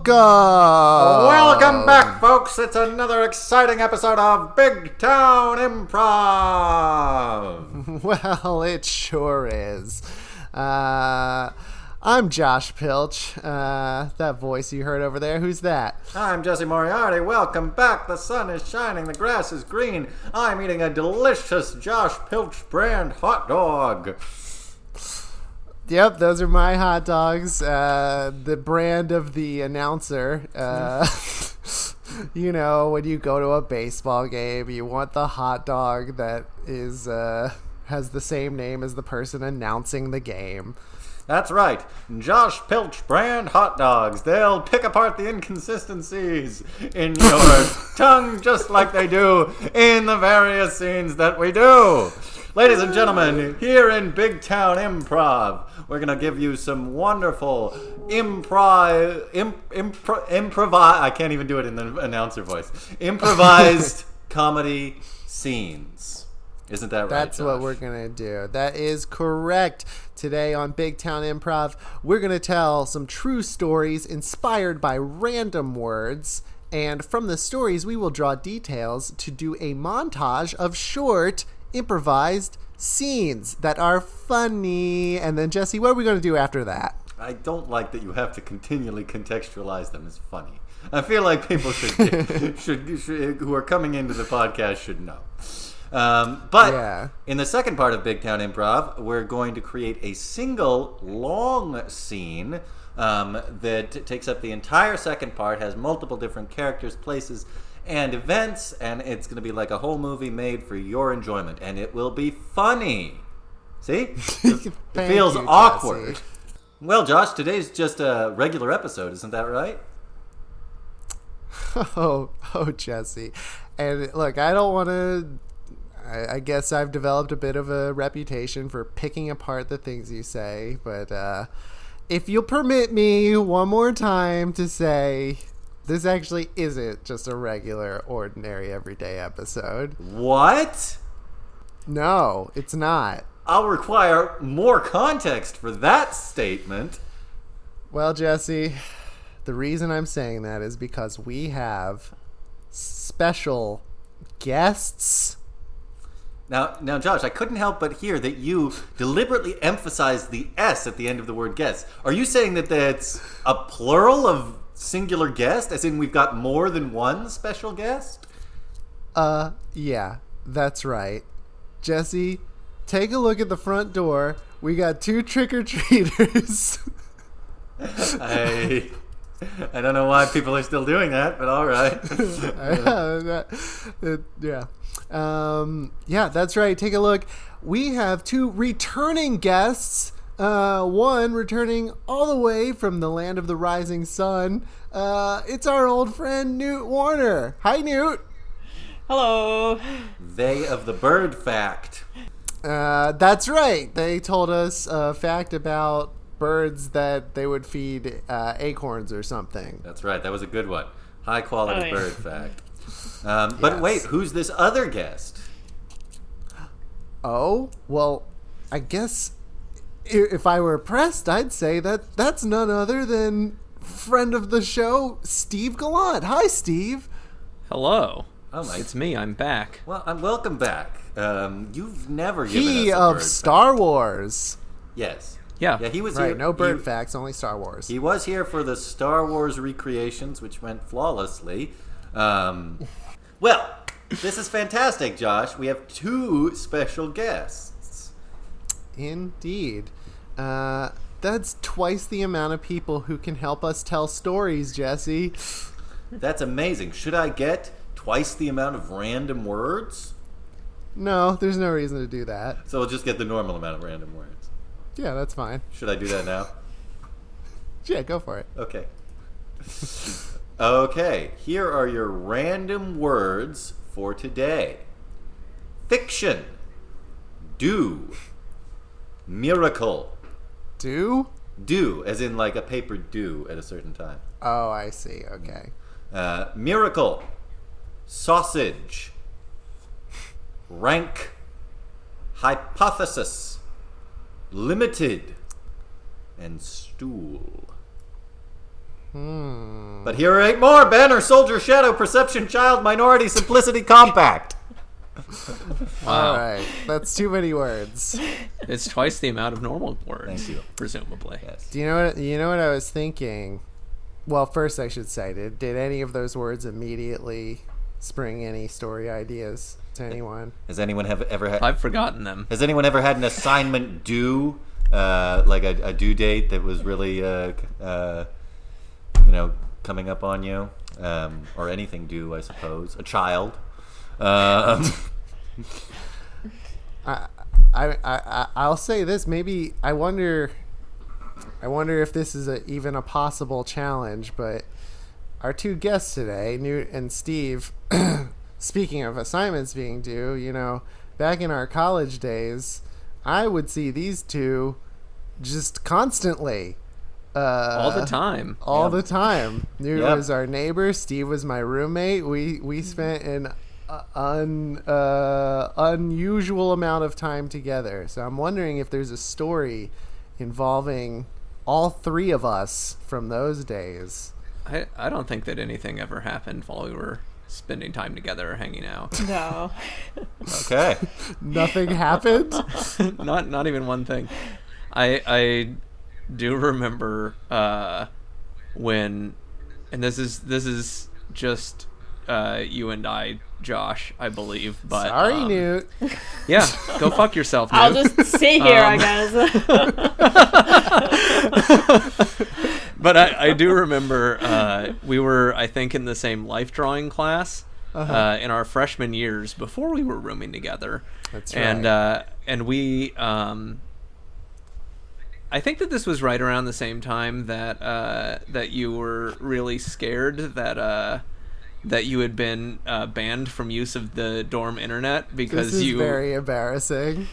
Welcome back, folks. It's another exciting episode of Big Town Improv. Well, it sure is. I'm Josh Pilch. That voice you heard over there, who's that? I'm Jesse Moriarty. Welcome back. The sun is shining. The grass is green. I'm eating a delicious Josh Pilch brand hot dog. Yep, those are my hot dogs. The brand of the announcer. You know, when you go to a baseball game, you want the hot dog that is has the same name as the person announcing the game. That's right. Josh Pilch brand hot dogs. They'll pick apart the inconsistencies in your tongue just like they do in the various scenes that we do. Ladies and gentlemen, here in Big Town Improv, we're going to give you some wonderful I can't even do it in the announcer voice. Improvised comedy scenes. Isn't that right, That's Josh? what we're going to do. That is correct. Today on Big Town Improv, we're going to tell some true stories inspired by random words. And from the stories, we will draw details to do a montage of short, improvised scenes that are funny. And then, Jesse, what are we going to do after that? I don't like that you have to continually contextualize them as funny. I feel like people should who are coming into the podcast should know. But in the second part of Big Town Improv, we're going to create a single long scene that takes up the entire second part, has multiple different characters, places, and events, and it's going to be like a whole movie made for your enjoyment, and it will be funny. See? It feels awkward. Jesse. Well, Josh, today's just a regular episode, isn't that right? Oh, Jesse. And look, I don't want to... I guess I've developed a bit of a reputation for picking apart the things you say, but if you'll permit me one more time to say, this actually isn't just a regular, ordinary, everyday episode. What? No, it's not. I'll require more context for that statement. Well, Jesse, the reason I'm saying that is because we have special guests. Now, Josh, I couldn't help but hear that you deliberately emphasized the S at the end of the word guest. Are you saying that that's a plural of singular guest, as in we've got more than one special guest? Yeah, that's right. Jesse, take a look at the front door. We got 2 trick-or-treaters. I don't know why people are still doing that, but all right. Yeah, that's right. Take a look. We have 2 returning guests. One returning all the way from the land of the rising sun. It's our old friend Newt Warner. Hi, Newt. Hello. They of the bird fact. That's right. They told us a fact about birds that they would feed acorns or something. That's right. That was a good one. High quality bird fact. But yes. Wait, who's this other guest? Oh, well, I guess if I were pressed, I'd say that's none other than friend of the show, Steve Gallant. Hi, Steve. Hello. Oh, it's me. I'm back. Well, welcome back. You've never given us a He bird of fact. Star Wars. Yes. Yeah, he was right, here. No bird facts, only Star Wars. He was here for the Star Wars recreations, which went flawlessly. Well, this is fantastic, Josh. We have 2 special guests. Indeed. That's twice the amount of people who can help us tell stories, Jesse. That's amazing. Should I get twice the amount of random words? No, there's no reason to do that. So we'll just get the normal amount of random words. Yeah, that's fine. Should I do that now? Yeah, go for it. Okay. Okay, here are your random words for today. Fiction. Do. Miracle. Do? Do, as in like a paper due at a certain time. Oh, I see. Okay. Miracle. Sausage. Rank. Hypothesis. Limited. And stool. But here are 8 more. Banner, soldier, shadow, perception, child, minority, simplicity, compact. Wow. All right. That's too many words. It's twice the amount of normal words. Thank you. Presumably. Yes. Do you know what I was thinking? Well, first I should say, did any of those words immediately spring any story ideas to anyone? Has anyone ever had... I've forgotten them. Has anyone ever had an assignment due, like a due date that was really, coming up on you? Or anything due, I suppose. A child. I'll say this. Maybe I wonder if this is even a possible challenge. But our 2 guests today, Newt and Steve, speaking of assignments being due, back in our college days, I would see these 2 just constantly. All the time. All the time. Newt was our neighbor. Steve was my roommate. We spent an unusual amount of time together. So I'm wondering if there's a story involving all 3 of us from those days. I don't think that anything ever happened while we were spending time together or hanging out. No. Okay. Nothing happened? Not even one thing. I do remember when, and this is just you and I, Josh, I believe. But sorry, Newt. Yeah, go fuck yourself, Newt. I'll just stay here, I guess. But I do remember we were, I think, in the same life drawing class in our freshman years before we were rooming together. That's right. And we, I think that this was right around the same time that you were really scared that you had been banned from use of the dorm internet because this is you. Very embarrassing.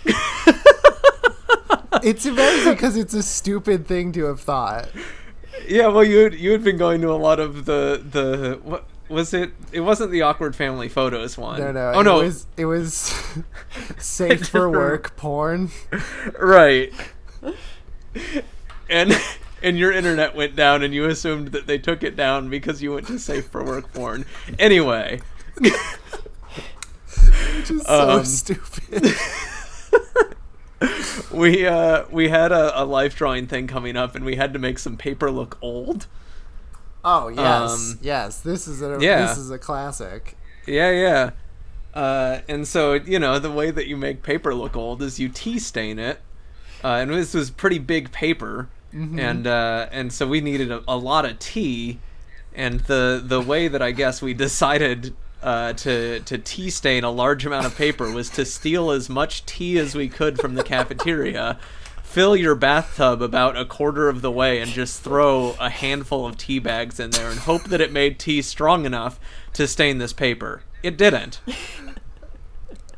It's embarrassing because it's a stupid thing to have thought. Yeah, well, you had been going to a lot of the what was it? It wasn't the awkward family photos one. No. Oh no, it was safe for work porn. Right. And your internet went down, and you assumed that they took it down because you went to safe for work porn. Anyway, which is so stupid. We had a life drawing thing coming up, and we had to make some paper look old. Oh yes, yes. This is a classic. Yeah. And so the way that you make paper look old is you tea stain it, and this was pretty big paper, and so we needed a lot of tea, and the way that I guess we decided to tea stain a large amount of paper was to steal as much tea as we could from the cafeteria, fill your bathtub about a quarter of the way, and just throw a handful of tea bags in there and hope that it made tea strong enough to stain this paper. It didn't.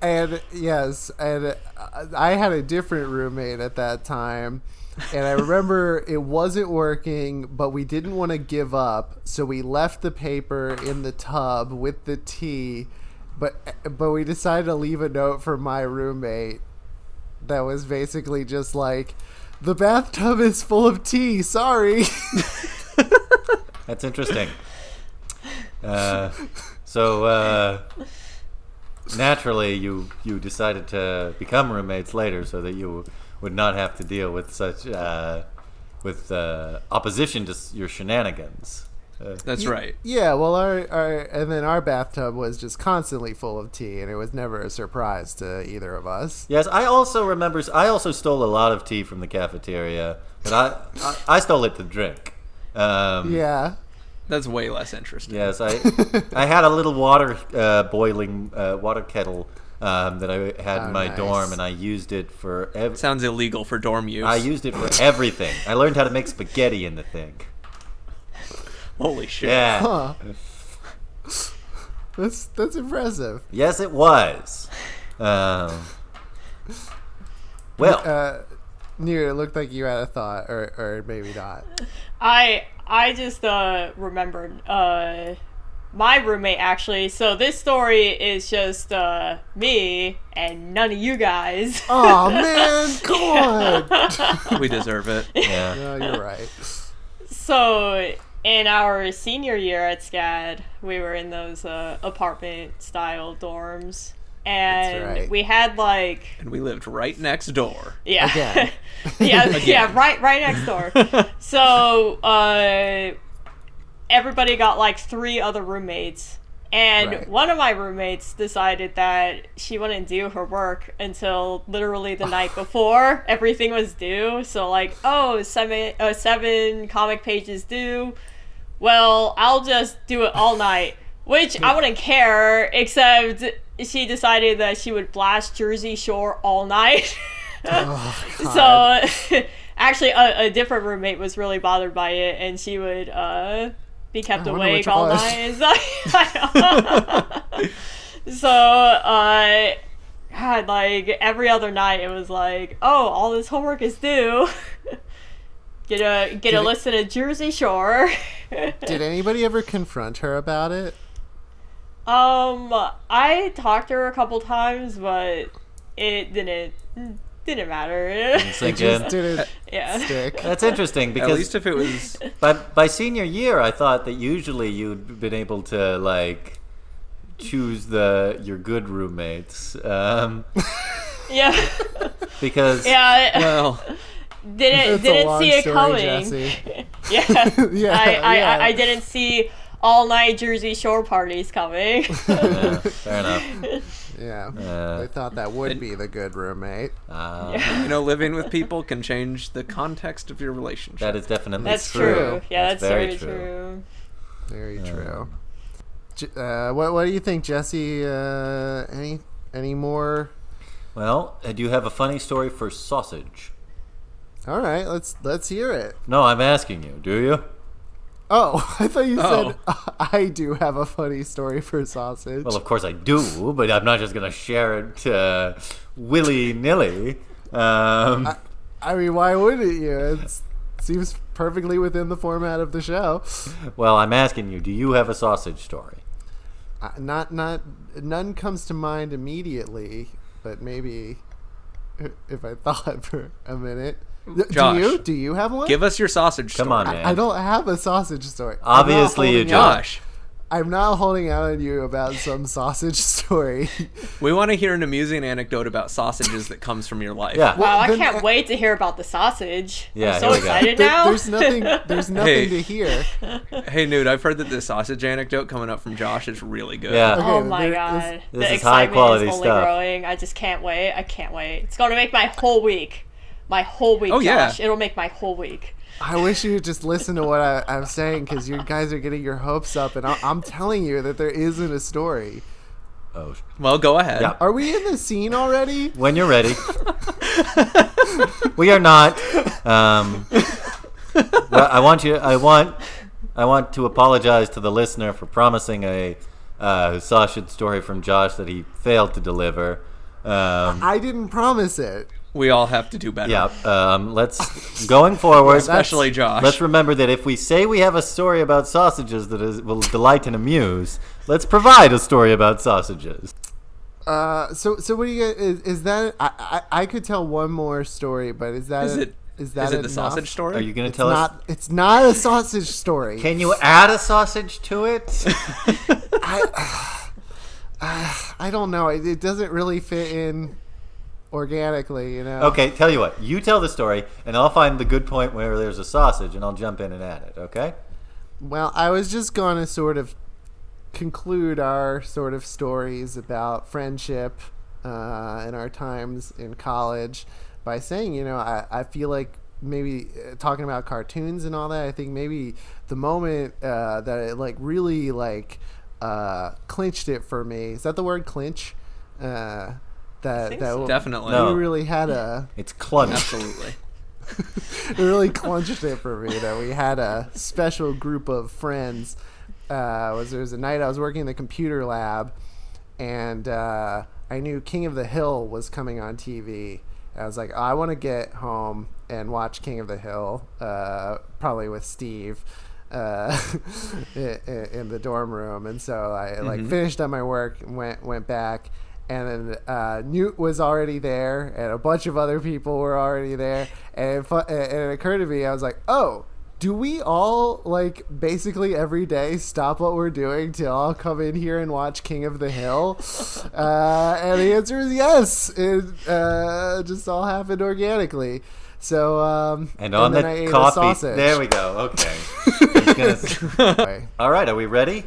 And yes, and I had a different roommate at that time, and I remember it wasn't working, but we didn't want to give up, so we left the paper in the tub with the tea, but we decided to leave a note for my roommate that was basically just like, the bathtub is full of tea, sorry. That's interesting. So naturally you decided to become roommates later so that you would not have to deal with such opposition to your shenanigans. That's right. Yeah, well, our bathtub was just constantly full of tea, and it was never a surprise to either of us. Yes, I also stole a lot of tea from the cafeteria, but I stole it to drink. Yeah. That's way less interesting. Yes, I had a little boiling water kettle that I had in my dorm, and I used it for... Sounds illegal for dorm use. I used it for everything. I learned how to make spaghetti in the thing. Holy shit. Yeah. Huh. That's impressive. Yes, it was. Well... Newt, it looked like you had a thought, or maybe not. I just remembered my roommate, actually. So this story is just me and none of you guys. Oh man, come on. We deserve it. Yeah. No, you're right. So in our senior year at SCAD, we were in those apartment-style dorms. And That's right. we had like... And we lived right next door. Yeah. Again. Yeah, right next door. So, everybody got like 3 other roommates. And Right. one of my roommates decided that she wouldn't do her work until literally the night before everything was due. So like, 7 comic pages due. Well, I'll just do it all night. Which I wouldn't care, except she decided that she would blast Jersey Shore all night. Oh, God. So, actually, a different roommate was really bothered by it, and she would be kept I wonder awake which all it was. night. So, God, like, every other night it was like, oh, all this homework is due. Get a listen to Jersey Shore. Did anybody ever confront her about it? I talked to her a couple times, but it didn't matter. Sink Just in. didn't Yeah. stick. That's interesting At because least if it was... by senior year, I thought that usually you'd been able to like choose your good roommates Yeah. because Yeah. Well, It's a didn't long see it story, coming. Jesse. Yeah. Yeah, I didn't see all night Jersey Shore parties coming. yeah, fair enough. Yeah. They thought that would be the good roommate. living with people can change the context of your relationship. That is definitely That's true. true. Yeah, that's very true. true. Very true. What do you think, Jesse? Any more? Well, do you have a funny story for sausage? All right, let's hear it. No, I'm asking you. Do you? Oh, I thought you Oh. said I do have a funny story for sausage. Well, of course I do, but I'm not just gonna share it willy-nilly. I mean, why wouldn't you? It seems perfectly within the format of the show. Well, I'm asking you. Do you have a sausage story? None comes to mind immediately, but maybe if I thought for a minute. Josh, Do you have one? Give us your sausage story. Come on, man. I don't have a sausage story. Obviously you do. Josh, I'm not holding out on you about some sausage story. we want to hear an amusing anecdote about sausages that comes from your life. Yeah. Wow, I then can't wait to hear about the sausage. Yeah, I'm so here we go. excited now. There's nothing Hey. to hear. Hey, Newt, I've heard that the sausage anecdote coming up from Josh is really good. Yeah. Oh Okay, my there is- god. This The is excitement high-quality is only stuff. growing. I just can't wait. I can't wait. It's going to make my whole week. My whole week, Oh, yeah. Josh. It'll make my whole week. I wish you would just listen to what I'm saying, because you guys are getting your hopes up, and I'm telling you that there isn't a story. Oh, Well, go ahead. Yeah. Are we in the scene already? when you're ready. We are not. Well, I want to apologize to the listener for promising a sausage story from Josh that he failed to deliver. I didn't promise it. We all have to do better. Yeah. Let's going forward. Especially Josh. Let's remember that if we say we have a story about sausages that will delight and amuse, let's provide a story about sausages. So what do you get? Is that I could tell one more story, but is that Is it the enough? sausage story? Are you going to It's tell us? not. It's not a sausage story. Can you add a sausage to it? I don't know. It doesn't really fit in organically, you know. Okay, tell you what. You tell the story, and I'll find the good point where there's a sausage, and I'll jump in and add it. Okay? Well, I was just going to sort of conclude our sort of stories about friendship and our times in college by saying, you know, I feel like maybe talking about cartoons and all that, I think maybe the moment that it like really like clinched it for me. Is that the word clinch? think so. Definitely. No. We really had a It's clunch. Absolutely. it really clunched it for me that we had a special group of friends. There was a night I was working in the computer lab, and I knew King of the Hill was coming on TV. I was like, I want to get home and watch King of the Hill, probably with Steve in the dorm room. And so I like finished up my work and went back. And then Newt was already there, and a bunch of other people were already there. And it occurred to me, I was like, oh, do we all, like, basically every day stop what we're doing to all come in here and watch King of the Hill? And the answer is yes. It just all happened organically. So, and on then the I ate a coffee. sausage. There we go. Okay. All right, are we ready?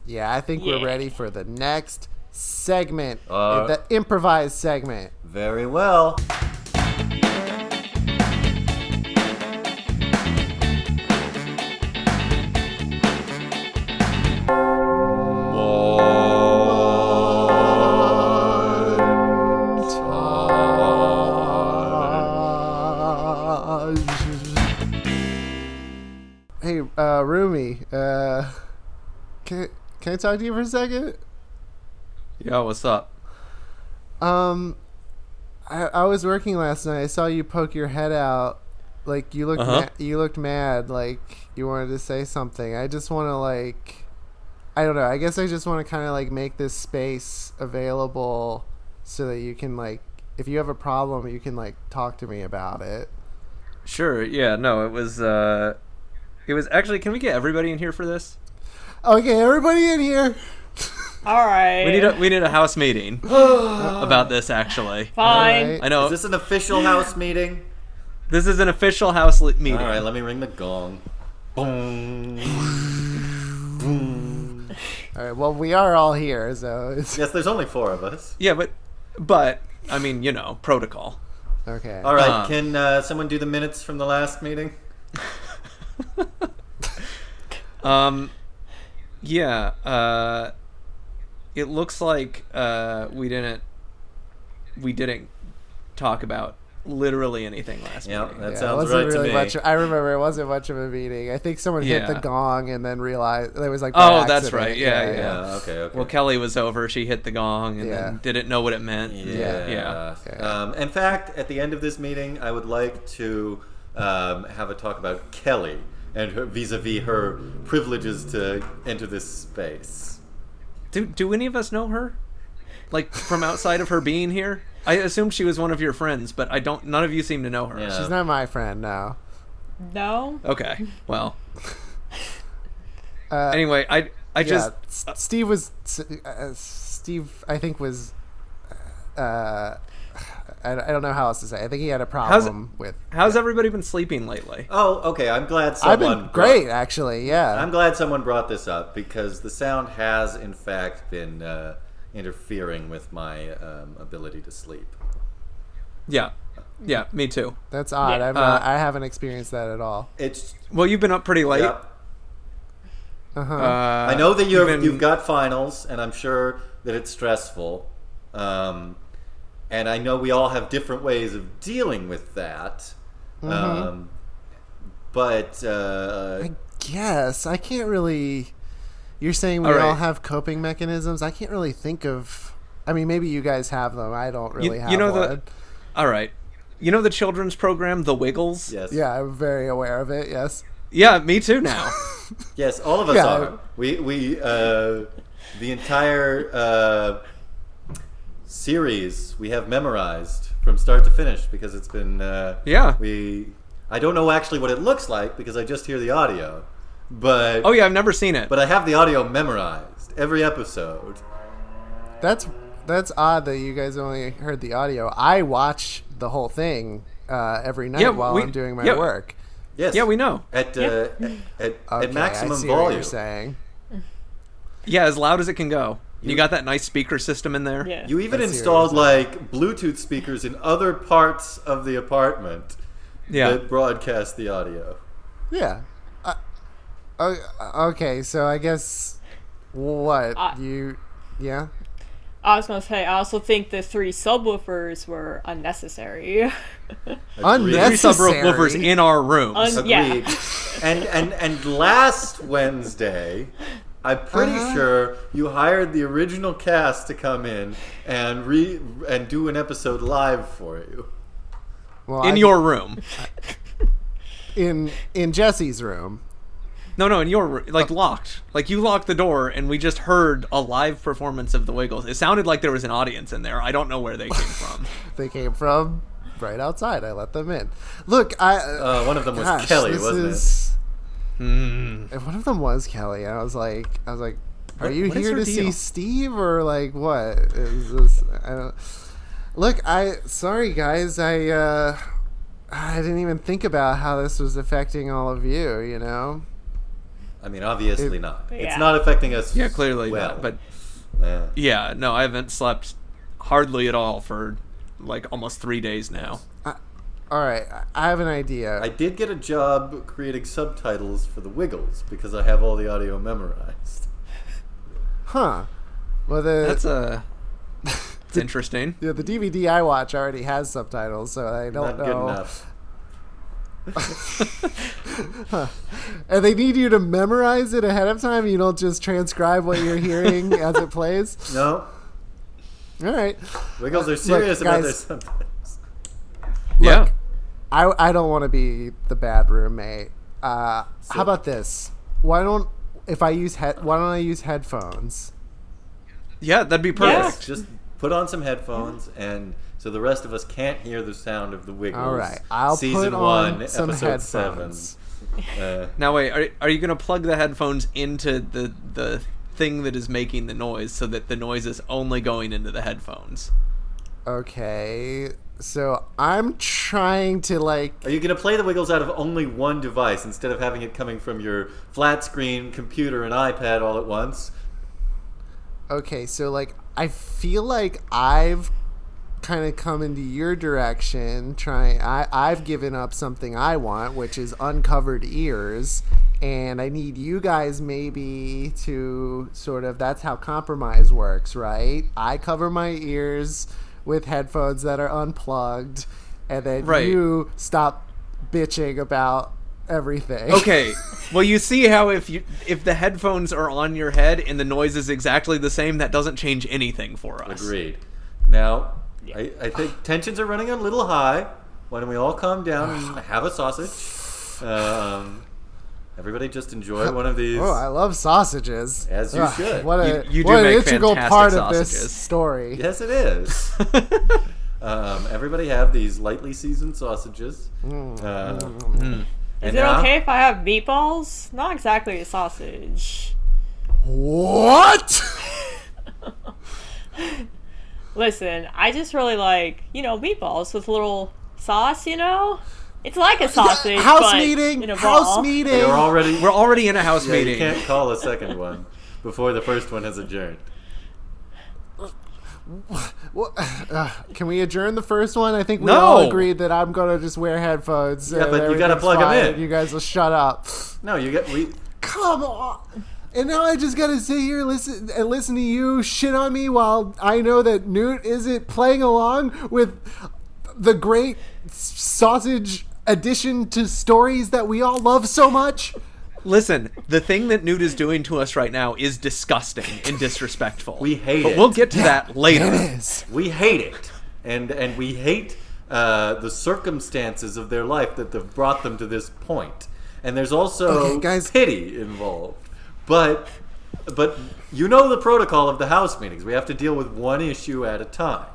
Yeah, I think we're ready for the next segment, Uh, the improvised segment. Very well. Hey, Rumi, can I talk to you for a second? Yeah, what's up? I was working last night. I saw you poke your head out, like you looked you looked mad, like you wanted to say something. I just want to, like, I don't know. I guess I just want to kind of like make this space available so that you can, like, if you have a problem, you can, like, talk to me about it. Sure. Yeah. No, it was actually. Can we get everybody in here for this? Okay, everybody in here. All right. We need a house meeting about this. Actually, Fine. Right. I know Is this an official house meeting? this is an official house meeting. All right, let me ring the gong. Boom. Boom. All right. Well, we are all here, so it's Yes, there's only 4 of us. Yeah, but I mean, protocol. okay. All right, can someone do the minutes from the last meeting? Yeah. It looks like we didn't talk about literally anything last Yeah, meeting. that Yeah, it sounds wasn't right to really me. much. I remember it wasn't much of a meeting. I think someone hit the Yeah. gong and then realized it was like. Oh, by that's accident. right. Yeah. Yeah, okay. Well, Kelly was over. She hit the gong and Yeah. then didn't know what it meant. Yeah. Yeah. In fact, at the end of this meeting, I would like to have a talk about Kelly and her, vis-a-vis her privileges to enter this space. Do any of us know her? Like, from outside of her being here? I assumed she was one of your friends, but none of you seem to know her. Yeah. She's not my friend, no. No. Okay. Well. Uh, Anyway, I just Steve was Steve. I think was. I don't know how else to say. I think he had a problem with. how's everybody been sleeping lately? Oh, okay. I'm glad someone. I've been great, actually. Yeah. I'm glad someone brought this up because the sound has, in fact, been interfering with my ability to sleep. Yeah, me too. That's odd. Yeah. I haven't experienced that at all. It's. Well, you've been up pretty late. Yeah. Uh-huh. I know that you've got finals, and I'm sure that it's stressful. And I know we all have different ways of dealing with that. But I guess I can't really. You're saying we All right. all have coping mechanisms. I can't really think of. I mean, maybe you guys have them. I don't really have one. All right. You know the children's program, The Wiggles? yes, Yeah, I'm very aware of it. Yes. Yeah, me too now. yes, all of us Yeah. are. We the entire series we have memorized from start to finish because it's been Yeah. I don't know actually what it looks like because I just hear the audio, but Oh yeah, I've never seen it. but I have the audio memorized every episode. That's odd that you guys only heard the audio. I watch the whole thing every night Yeah, while I'm doing my yeah. work. Yes, Yeah, we know. at Okay, at maximum I see what volume. you're saying. Yeah, as loud as it can go. You got that nice speaker system in there? Yeah. You even I see what installed you're like Bluetooth speakers in other parts of the apartment Yeah. that broadcast the audio. Yeah. Okay, so I guess what yeah. I was gonna say, I also think the 3 subwoofers were unnecessary. Unnecessary. 3 subwoofers in our rooms. Yeah. Agreed. And last Wednesday, I'm pretty sure you hired the original cast to come in and do an episode live for you. Well, in your room. in Jesse's room. No, in your room. Like, locked. Like, you locked the door, and we just heard a live performance of The Wiggles. It sounded like there was an audience in there. I don't know where they came from. They came from. right outside. I let them in. Look, one of them was Kelly, wasn't it? One of them was Kelly. And I was like, are you what is here her to see deal? Steve or like what? Is this? I don't. Look, sorry guys. I didn't even think about how this was affecting all of you. You know. I mean, obviously not. Yeah. It's not affecting us. Yeah, clearly well. not. But Yeah. no, I haven't slept hardly at all for like almost 3 days now. All right, I have an idea. I did get a job creating subtitles for the Wiggles because I have all the audio memorized. Huh. Well, That's it's interesting. the DVD I watch already has subtitles, so I don't Not good know. enough. And they need you to memorize it ahead of time. You don't just transcribe what you're hearing as it plays. No, All right. Wiggles are serious about their guys. subtitles. Yeah. Look, I don't want to be the bad roommate. How about this? Why don't I use headphones? Yeah, that'd be perfect. Yes, just put on some headphones, and so the rest of us can't hear the sound of the Wiggles. All right, I'll Season put on 1, some episode headphones. 7. Now wait, are you gonna plug the headphones into the thing that is making the noise so that the noise is only going into the headphones? Okay, so I'm trying to like. Are you going to play the Wiggles out of only one device instead of having it coming from your flat screen computer and iPad all at once? Okay, so like I feel like I've kind of come into your direction. I've given up something I want, which is uncovered ears, and I need you guys maybe to sort of. That's how compromise works, right? I cover my ears with headphones that are unplugged, and then you stop bitching about everything. Okay. Well, you see how if the headphones are on your head and the noise is exactly the same, that doesn't change anything for us. Agreed. Now, I think tensions are running a little high. Why don't we all calm down and have a sausage? Everybody just enjoy one of these. Oh, I love sausages. As you should. What a You do what an make integral fantastic part of sausages. this story. Yes, it is. Everybody have these lightly seasoned sausages. Is it okay if I have meatballs? Not exactly a sausage. What? Listen, I just really like, meatballs with a little sauce, It's like a sausage, House but meeting. in a House ball. meeting. We're already in a house You meeting. can't call a second one before the first one has adjourned. Can we adjourn the first one? I think we No. all agreed that I'm gonna just wear headphones. Yeah, and but you gotta everything's plug 'em fine, in. and you guys will shut up. No, Come on. And now I just gotta sit here and listen to you shit on me while I know that Newt isn't playing along with the great sausage addition to stories that we all love so much. Listen, the thing that Newt is doing to us right now is disgusting and disrespectful. We hate but it. we'll get to that later. It is. We hate it, and we hate the circumstances of their life that have brought them to this point. And there's also pity involved. But you know the protocol of the house meetings. We have to deal with one issue at a time.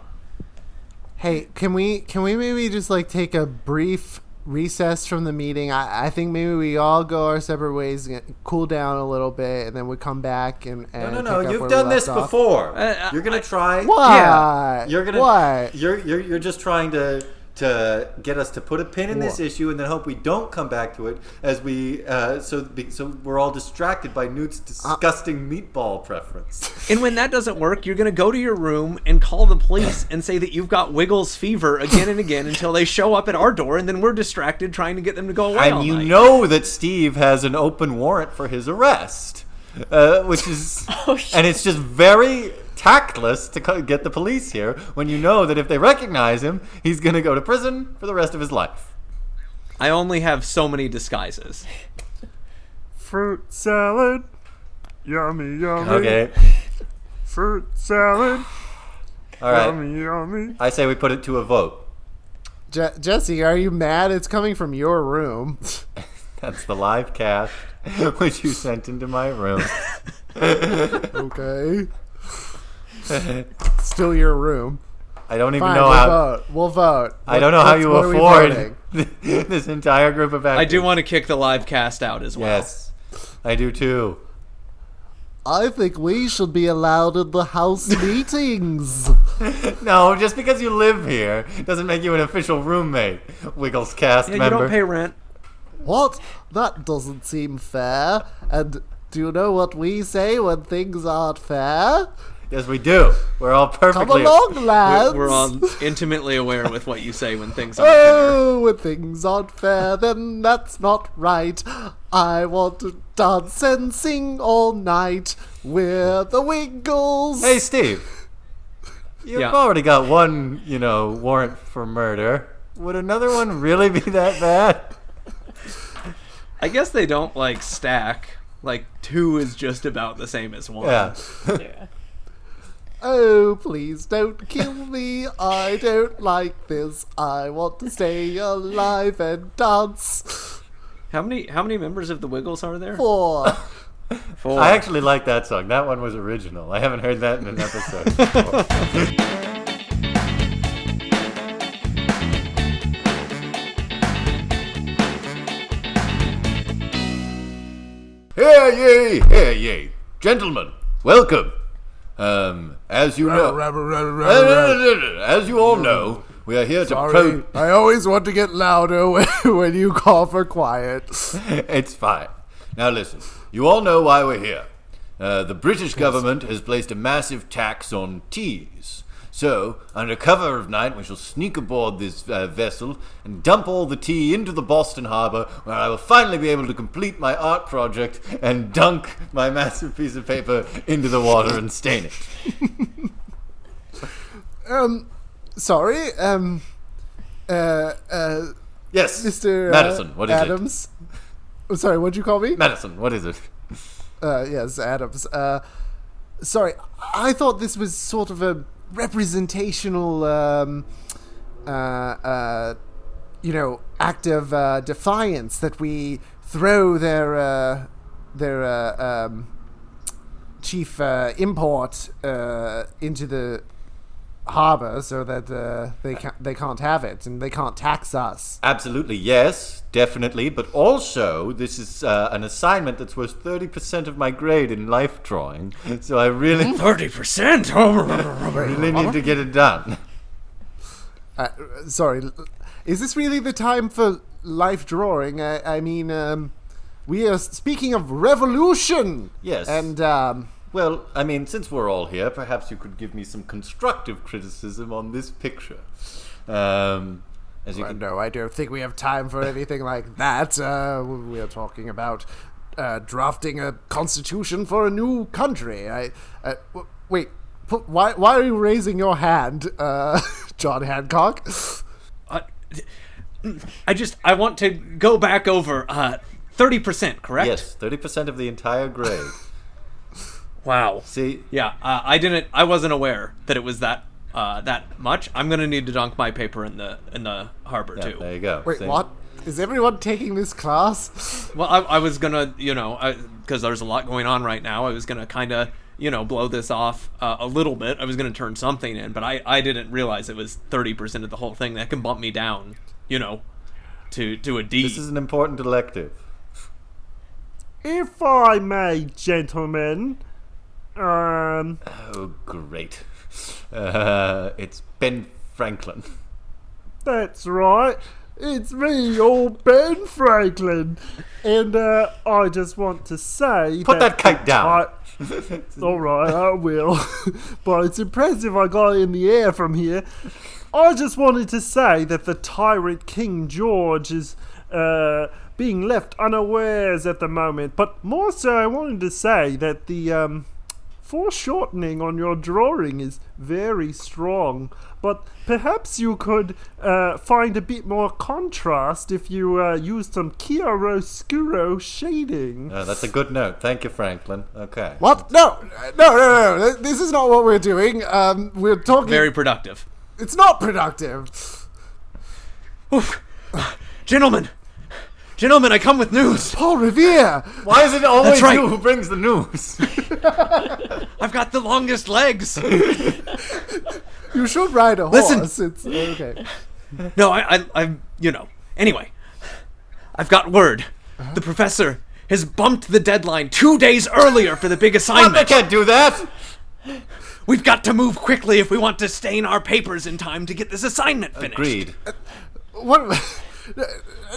Hey, can we maybe just like take a brief recess from the meeting? I think maybe we all go our separate ways, cool down a little bit, and then we come back and No. pick up You've where done we this left off. before. You're gonna try. What? Yeah. You're gonna. What? You're just trying to get us to put a pin in this issue and then hope we don't come back to it as we so we're all distracted by Newt's disgusting meatball preference. And when that doesn't work, you're going to go to your room and call the police and say that you've got Wiggles fever again and again until they show up at our door, and then we're distracted trying to get them to go away all And you night. know that Steve has an open warrant for his arrest, which is and it's just very tactless to get the police here when you know that if they recognize him, he's going to go to prison for the rest of his life. I only have so many disguises. Fruit salad. Yummy, yummy. Okay. Fruit salad. All right. Yummy, yummy. I say we put it to a vote. Jesse, are you mad? It's coming from your room. That's the live cast, which you sent into my room. Okay. Still your room. I don't even Fine, know we'll how. vote. We'll vote. I don't know how you what are we afford voting? this entire group of actors. I do want to kick the live cast out as well. Yes, I do too. I think we should be allowed in the house meetings. No, just because you live here doesn't make you an official roommate. Wiggles cast Yeah, member. you don't pay rent. What? That doesn't seem fair. And do you know what we say when things aren't fair? Yes, we do. We're all Come perfectly. along, lads. We're all intimately aware with what you say when things aren't fair. Oh, when things aren't fair, then that's not right. I want to dance and sing all night. We're the Wiggles. Hey, Steve. You've Yeah. already got one, warrant for murder. Would another one really be that bad? I guess they don't stack. 2 is just about the same as 1. Yeah. Yeah. Oh, please don't kill me. I don't like this. I want to stay alive and dance. How many members of the Wiggles are there? 4. 4. I actually like that song. That one was original. I haven't heard that in an episode before. Hear ye, gentlemen, welcome. As you know, as you all know, we are here to I always want to get louder when you call for quiet. It's fine. Now listen, you all know why we're here. The British government has placed a massive tax on teas. So, under cover of night, we shall sneak aboard this vessel and dump all the tea into the Boston harbor, where I will finally be able to complete my art project and dunk my massive piece of paper into the water and stain it. Sorry, Yes, Mr. Madison, what is Adams. I'm sorry, what'd you call me? it? Madison, what is it? Yes, Adams. Sorry, I thought this was sort of a representational, act of defiance that we throw their chief import into the harbor so that they can't have it and they can't tax us. Absolutely, yes, definitely. But also, this is an assignment that's worth 30% of my grade in life drawing. So I really, 30%? really need to get it done. Sorry, is this really the time for life drawing? I mean, we are speaking of revolution. Yes. And Well, I mean, since we're all here, perhaps you could give me some constructive criticism on this picture. As you can no, I don't think we have time for anything like that. We are talking about drafting a constitution for a new country. Wait, why are you raising your hand, John Hancock? I want to go back over 30%, correct? Yes, 30% of the entire grade. Wow. See, Yeah, I wasn't aware that it was that much. I'm gonna need to dunk my paper in the harbor yeah, too. there you go. Wait, See? what? Is everyone taking this class? Well, I was gonna, because there's a lot going on right now. I was gonna kind of, blow this off a little bit. I was gonna turn something in, but I didn't realize it was 30% of the whole thing. That can bump me down, to a D. This is an important elective. If I may, gentlemen, Oh, great. It's Ben Franklin. that's right. It's me, old Ben Franklin. And I just want to say Put that kite down. Alright, I will. But it's impressive I got it in the air from here. I just wanted to say that the tyrant King George is being left unawares at the moment. But more so, I wanted to say that the foreshortening on your drawing is very strong. But perhaps you could find a bit more contrast if you use some chiaroscuro shading. That's a good note. Thank you, Franklin. Okay. What? No. This is not what we're doing. We're talking. Very productive. It's not productive. Oof. Gentlemen, I come with news. Paul Revere. Why is it always That's right. you who brings the news? I've got the longest legs. You should ride a Listen. horse. It's okay. No, I Anyway, I've got word. The professor has bumped the deadline 2 days earlier for the big I assignment. can't do that. We've got to move quickly if we want to stain our papers in time to get this assignment finished. Agreed. What?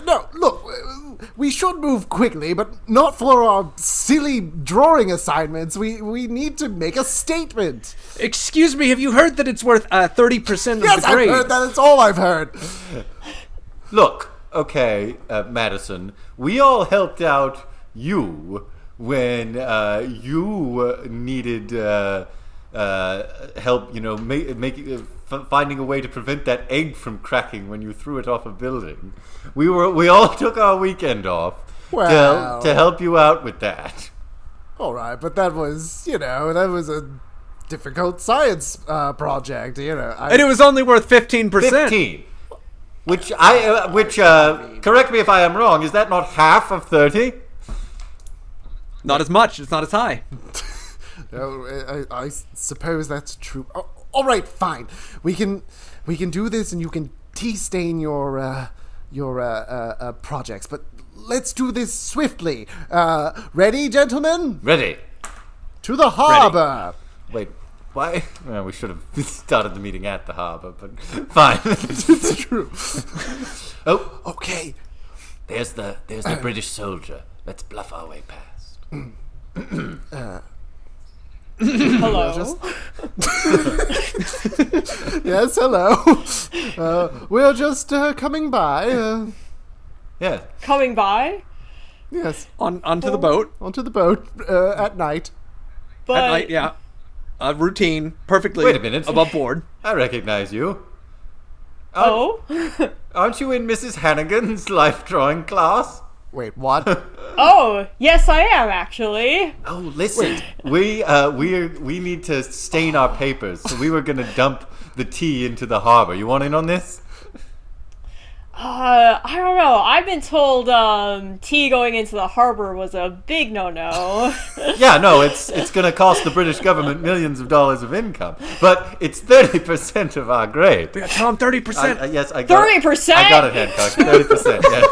No, look, we should move quickly, but not for our silly drawing assignments. We need to make a statement. Excuse me, have you heard that it's worth 30% of Yes, the grade? I've heard that. That's all I've heard. Look, okay, Madison, we all helped out you when you needed help, finding a way to prevent that egg from cracking when you threw it off a building. We all took our weekend off Well. to help you out with that. All right, but that was a difficult science project, And it was only worth 15%. 15. Which correct me if I am wrong, is that not half of 30? Not as much. It's not as high. I suppose that's true. Oh, all right, fine. We can do this, and you can tea stain your projects. But let's do this swiftly. Ready, gentlemen? Ready. To the harbor. Wait, why? Well, we should have started the meeting at the harbor, but fine. It's true. Oh, Okay. there's the British soldier. Let's bluff our way past. Hello. Yes, hello. We're just coming by. Yeah. Coming by, Yes, Onto the boat. onto the boat at night. but At night, yeah. Routine. Perfectly Wait a minute. above board. I recognize you. oh, Aren't you in Mrs. Hannigan's life drawing class? Wait, what? oh, yes, I am actually. Oh, listen. We need to stain our papers, so we were gonna dump the tea into the harbor. You want in on this? I don't know. I've been told tea going into the harbor was a big no-no. Yeah, no, it's gonna cost the British government millions of dollars of income, but it's 30% of our grade. Yeah, tell him 30%. Yes, I got 30%? I got it, Hancock. 30%. Yes.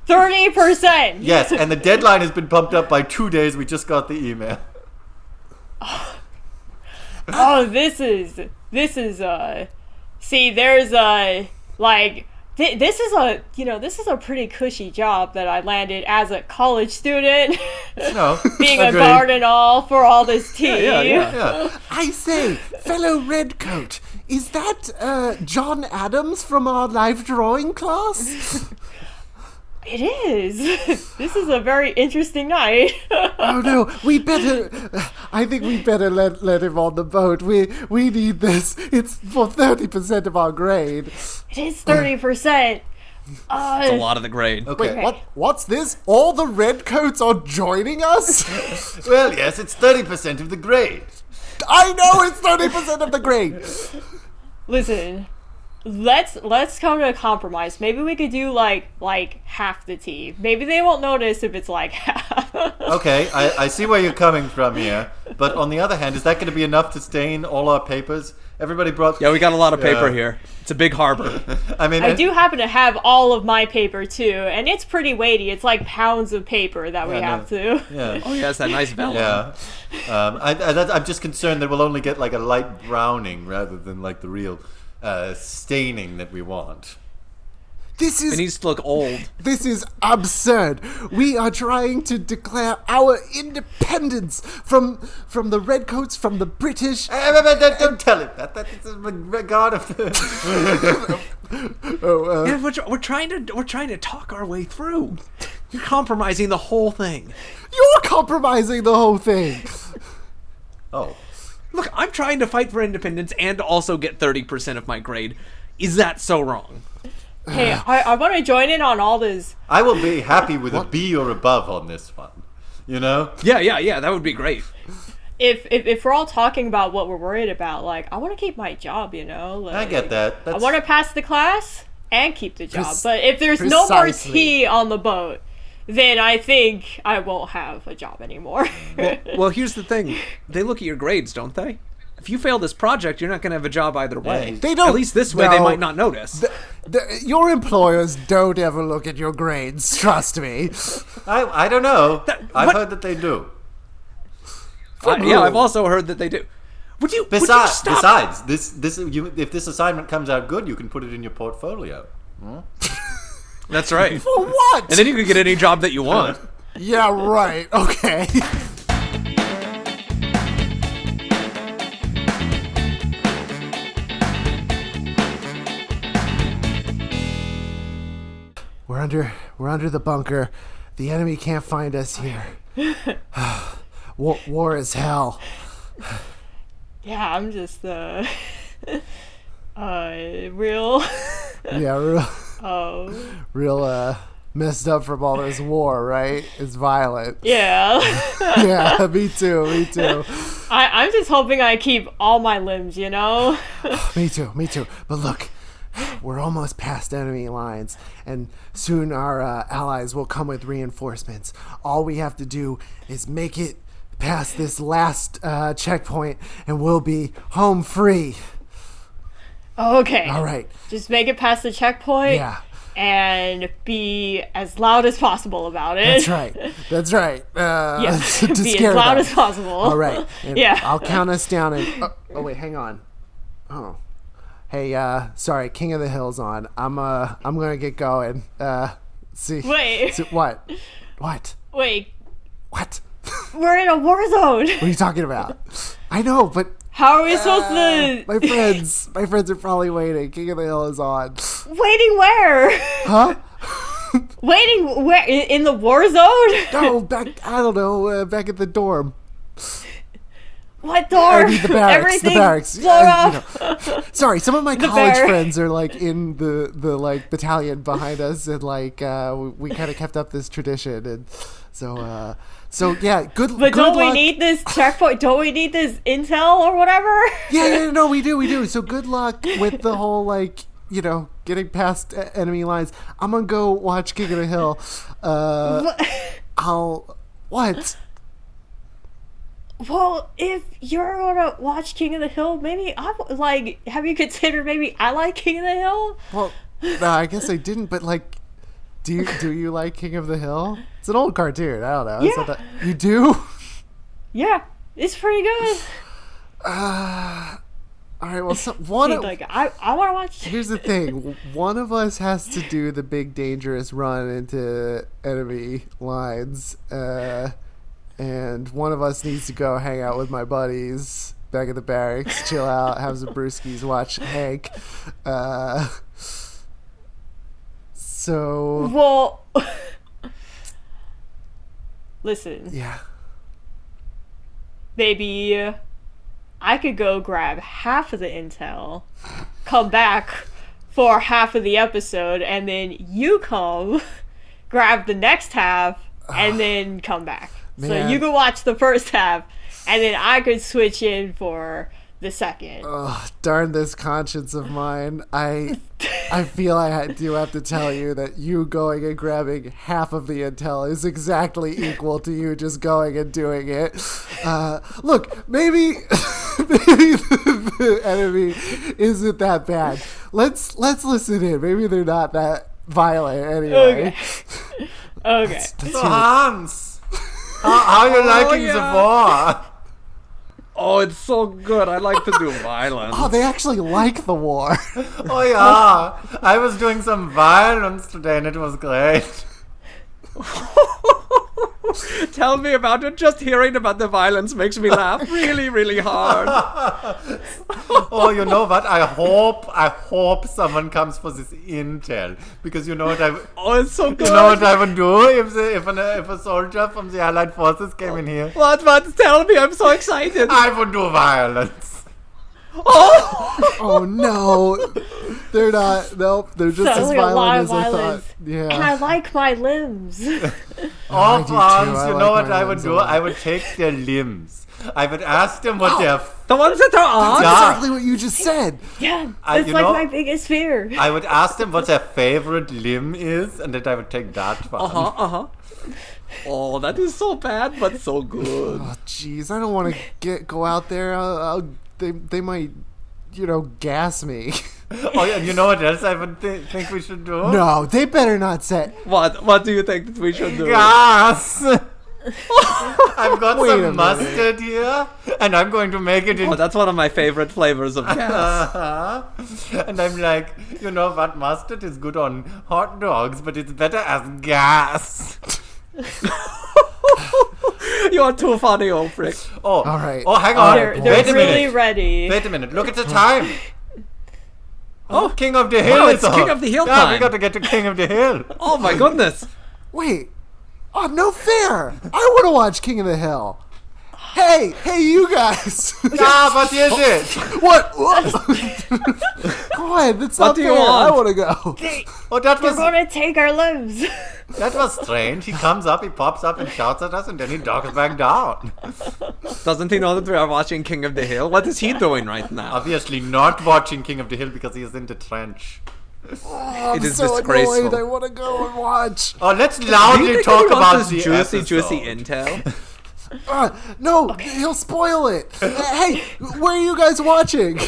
30%. Yes, and the deadline has been bumped up by 2 days. We just got the email. Oh, this is see, there's this is a pretty cushy job that I landed as a college student. No, Being a agreed. guard and all for all this tea. Yeah. I say, fellow Redcoat, is that John Adams from our life drawing class? It is. This is a very interesting night. Oh no, I think we better let him on the boat. We need this. It's for 30% of our grade. It is 30%. It's a lot of the grade. Okay. Wait, what's this? All the Redcoats are joining us? Well, yes, it's 30% of the grade. I know it's 30% of the grade. Listen, let's come to a compromise. Maybe we could do like half the tea. Maybe they won't notice if it's like half. Okay, I see where you're coming from here, but on the other hand, is that going to be enough to stain all our papers? Everybody brought... Yeah, we got a lot of paper Yeah. here. It's a big harbor. I mean... I do happen to have all of my paper too, and it's pretty weighty. It's like pounds of paper that we have to. Yeah. Oh, yeah, it's that nice vellum. Yeah. I'm just concerned that we'll only get like a light browning rather than like the real staining that we want. It needs to look old. This is absurd. We are trying to declare our independence from the Redcoats, from the British. Don't tell him that. That is a god of the... Yeah, we're trying to talk our way through. You're compromising the whole thing. You're compromising the whole thing. Oh. Look, I'm trying to fight for independence and also get 30% of my grade. Is that so wrong? Hey, I want to join in on all this. I will be happy with a B or above on this one. You know? Yeah, that would be great. If we're all talking about what we're worried about, like, I want to keep my job, you know? Like, I get that. I want to pass the class and keep the job. Pres- But if there's no more precisely. tea on the boat, then I think I won't have a job anymore. Well, here's the thing. They look at your grades, don't they? if you fail this project, you're not going to have a job either way. Yeah, They don't. At least this way, they might not notice. Your employers don't ever look at your grades. Trust me. I don't know. I've heard that they do. I've also heard that they do. Would you stop? Besides, if this assignment comes out good, you can put it in your portfolio. That's right. For what? And then you can get any job that you want. Yeah, right. Okay. We're under the bunker. The enemy can't find us here. War is hell. Yeah, I'm just real. Yeah, real Oh. messed up from all this war, right? It's violent. Yeah. Yeah, me too. I'm just hoping I keep all my limbs, you know? Me too. But look, we're almost past enemy lines, and soon our allies will come with reinforcements. All we have to do is make it past this last checkpoint, and we'll be home free. Okay. All right. Just make it past the checkpoint. Yeah. And be as loud as possible about it. That's right. Yeah. To Be scare as loud them. as possible. All right. And Yeah. I'll count us down and... Oh, wait, hang on. Oh. Hey, sorry, King of the Hill's on. I'm gonna get going. See. Wait. What? What? Wait. What? We're in a war zone. What are you talking about? I know, but How are we supposed to... my friends are probably waiting. King of the Hill is on. Waiting where? Huh? Waiting where? In the war zone? No, back at the dorm. What door? I mean, the barracks. Everything The barracks. blown off. Sorry, some of my college barrack. friends are like in the like battalion behind us, and like we kind of kept up this tradition, and so yeah, good. But good don't we luck. need this checkpoint? Don't we need this intel or whatever? Yeah, no, we do. So good luck with the whole getting past enemy lines. I'm gonna go watch King of the Hill. What? Well, if you're gonna watch King of the Hill, maybe have you considered maybe I like King of the Hill? Well, no, I guess I didn't. But like, do you like King of the Hill? It's an old cartoon. I don't know. It's not that, you do? Yeah, it's pretty good. All right. Well, I want to watch. Here's the thing. One of us has to do the big dangerous run into enemy lines, and one of us needs to go hang out with my buddies back at the barracks, chill out, have some brewskis, watch Hank. So. Well, listen. Yeah. Maybe I could go grab half of the intel, come back for half of the episode, and then you come grab the next half, and then come back. Man. So you could watch the first half, and then I could switch in for the second. Oh, darn this conscience of mine. I feel I do have to tell you that you going and grabbing half of the intel is exactly equal to you just going and doing it. Look, maybe the enemy isn't that bad. Let's listen in. Maybe they're not that violent anyway. Okay. Let's So hear it. Hans, how are you liking the war? Oh, it's so good. I like to do violence. Oh, they actually like the war. Oh yeah, I was doing some violence today and it was great. Tell me about it. Just hearing about the violence makes me laugh really, really hard. Oh, you know what? I hope someone comes for this intel because you know what Oh, it's so good. you know what I would do if a soldier from the Allied forces came in here. What? Tell me. I'm so excited. I would do violence. Oh no, they're not. Nope, they're just Sounds as like a lot violent of as I thought. violence. Yeah. And I like my limbs. Oh, I do too. Franz, I you like know what my I would limbs a do? lot. I would take their limbs. I would ask them what their The ones that are on? Yeah. Exactly what you just said. Yeah, you it's like know- my biggest fear. I would ask them what their favorite limb is, and then I would take that one. Oh, that is so bad, but so good. Oh, jeez, I don't want to go out there. They might, gas me. Oh, yeah, you know what else I would think we should do? No, they better not say. What do you think that we should do? Gas! I've got Wait a some minute. mustard here, and I'm going to make it in... Oh, that's one of my favorite flavors of gas. And I'm like, you know what? Mustard is good on hot dogs, but it's better as gas. You're too funny, old frick. Oh, All right. Oh, hang on. They're Wait a really minute. ready. Wait a minute. Look at the time. Oh, King of the Hill Wow, is it's on. King of the Hill Yeah, we time. got to get to King of the Hill. Oh my goodness. Wait. Oh, no fair. I want to watch King of the Hill. Hey, you guys. Yeah, but is it? What? Go ahead. That's What not do you fair. I want? want to go. Oh, that They're was gonna take our lives. that was strange. He comes up, he pops up and shouts at us, and then he ducks back down. Doesn't he know that we are watching King of the Hill? What is he doing right now? Obviously not watching King of the Hill because he is in the trench. I'm It is so disgraceful. annoyed. I want to go and watch. Oh, let's Do you loudly think talk he wants about this the juicy episode. intel? No, he'll spoil it. Hey, where are you guys watching?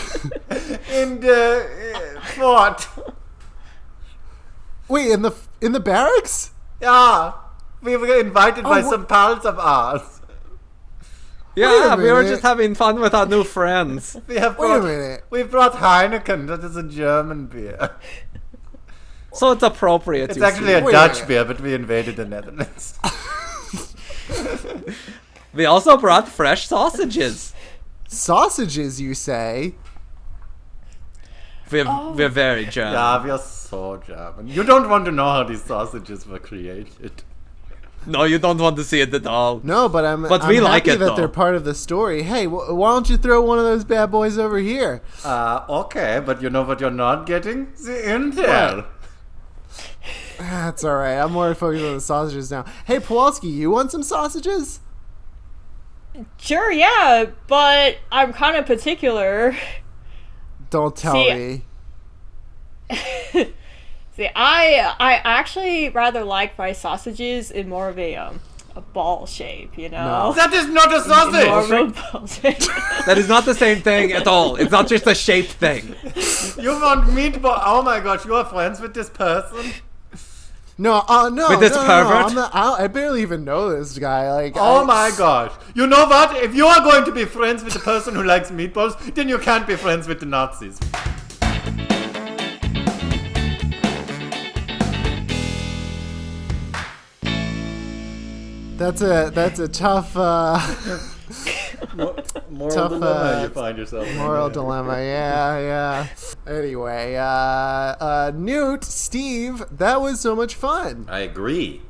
In the fort. Wait, in the barracks? Yeah, we were invited by wha- some pals of ours. Yeah, Wait a we were minute. just having fun with our new friends. We have Wait a brought, minute. we brought Heineken. That is a German beer. So it's appropriate. It's you actually see. a Wait a Dutch minute. beer, but we invaded the Netherlands. We also brought fresh sausages. Sausages, you say? We're very German. Yeah, we are so German. You don't want to know how these sausages were created. No, you don't want to see it at all. No, but But I'm we like happy it, that though. they're part of the story. Hey, why don't you throw one of those bad boys over here? Okay, but you know what you're not getting? The intel. That's all right. I'm more focused on the sausages now. Hey, Pawlowski, you want some sausages? Sure, yeah, but I'm kind of particular. Don't tell See, me. See, I actually rather like my sausages in more of a ball shape, you know? No. That is not a More of sausage! a ball shape. That is not the same thing at all. It's not just a shape thing. You want meatball? Oh my gosh, you are friends with this person? No, no. With this no, pervert? I'm not, I barely even know this guy. Like, Oh my gosh. You know what? If you are going to be friends with the person who likes meatballs, then you can't be friends with the Nazis. That's a tough Moral Tough, dilemma you find yourself in. moral dilemma. Yeah. Anyway, Newt, Steve, that was so much fun. I agree.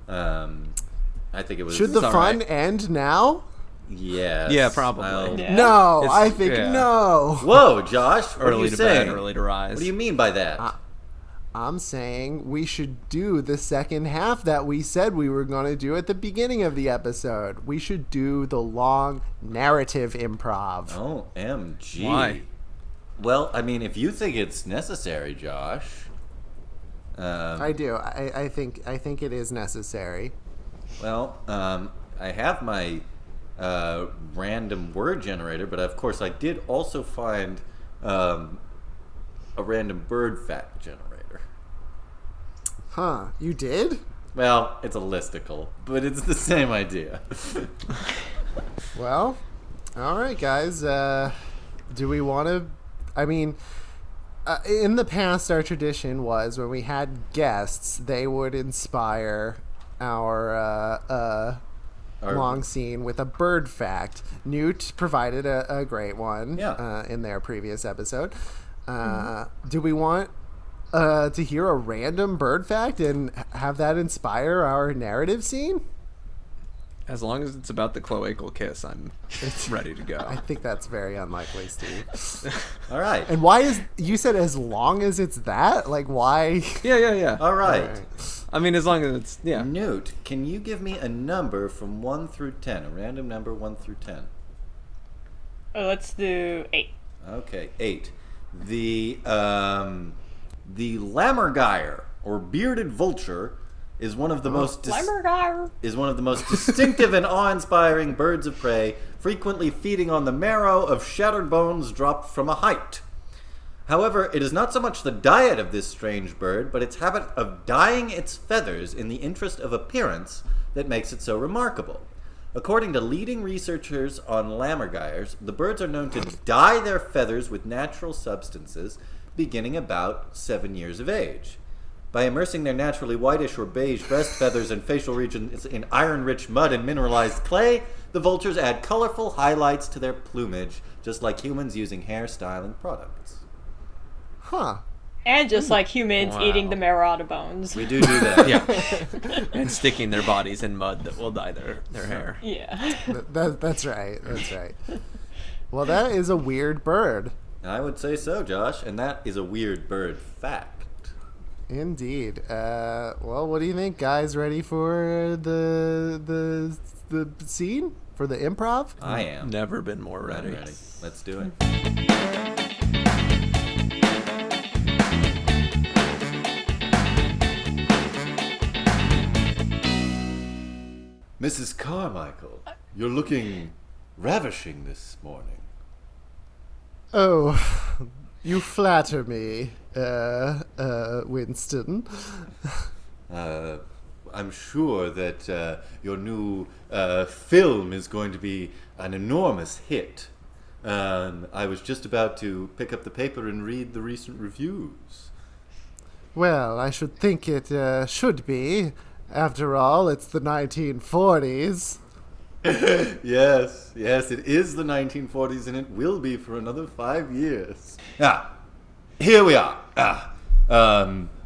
I think it was... Should the all fun right. end now? Yes. Yeah, probably. Yeah. No, It's- I think yeah. no. Whoa, Josh. What are Early you to saying? bed, early to rise. What do you mean by that? I'm saying we should do the second half that we said we were going to do at the beginning of the episode. We should do the long narrative improv. OMG. Why? Well, I mean, if you think it's necessary, Josh. I do. I think it is necessary. Well, I have my random word generator, but of course I did also find a random bird fact generator. Huh? You did? Well, it's a listicle, but it's the same idea. Well, all right, guys. Do we want to? I mean, in the past, our tradition was when we had guests, they would inspire our long scene with a bird fact. Newt provided a great one in their previous episode. Do we want to hear a random bird fact and have that inspire our narrative scene? As long as it's about the cloacal kiss, I'm ready to I go. think that's very unlikely, Steve. All right. And why is you said as long as it's that? Like why? Yeah. All right. Alright. I mean, as long as it's Newt, can you give me a number from 1 through 10? A random number 1 through 10. Let's do 8. Okay, 8. The Lammergeier, or bearded vulture, is one of the most Lammergeier. distinctive and awe-inspiring birds of prey, frequently feeding on the marrow of shattered bones dropped from a height. However, it is not so much the diet of this strange bird, but its habit of dyeing its feathers in the interest of appearance that makes it so remarkable. According to leading researchers on lammergeiers, the birds are known to dye their feathers with natural substances beginning about 7 years of age. By immersing their naturally whitish or beige breast feathers and facial regions in iron-rich mud and mineralized clay, the vultures add colorful highlights to their plumage, just like humans using hair styling products. Huh. And just like humans Wow. eating the marrow out of bones. We do that. Yeah. And sticking their bodies in mud that will dye their hair. Yeah. That's right. That's right. Well, that is a weird bird. I would say so, Josh, and that is a weird bird fact. Indeed. Well, what do you think, guys? Ready for the scene? For the improv? I am. Never been more I'm ready. ready. Let's do it. Mrs. Carmichael, you're looking ravishing this morning. Oh, you flatter me, Winston. I'm sure that your new film is going to be an enormous hit. I was just about to pick up the paper and read the recent reviews. Well, I should think it should be. After all, it's the 1940s. Yes, it is the 1940s, and it will be for another 5 years. Here we are.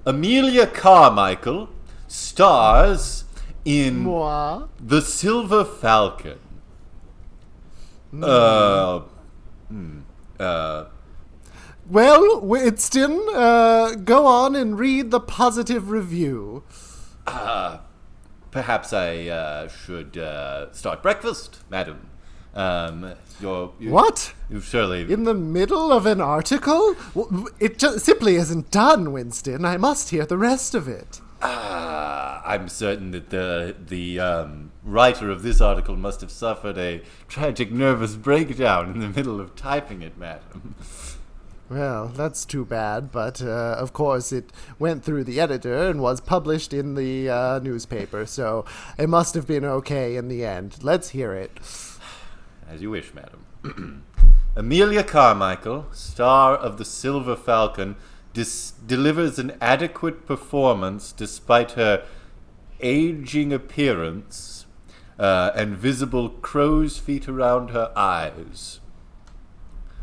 Amelia Carmichael stars in Moi? The Silver Falcon. Well, Winston, go on and read the positive review. Perhaps I should start breakfast, madam. What? You surely... In the middle of an article? It just simply isn't done, Winston. I must hear the rest of it. I'm certain that the writer of this article must have suffered a tragic nervous breakdown in the middle of typing it, madam. Well, that's too bad, but of course it went through the editor and was published in the newspaper, so it must have been okay in the end. Let's hear it. As you wish, madam. Amelia Carmichael, star of The Silver Falcon, delivers an adequate performance despite her aging appearance and visible crow's feet around her eyes.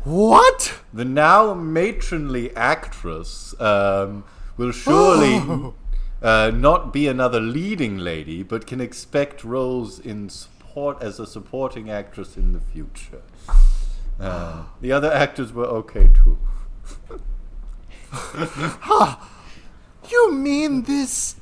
What? The now matronly actress will surely not be another leading lady, but can expect roles in support as a supporting actress in the future. The other actors were okay too. You mean this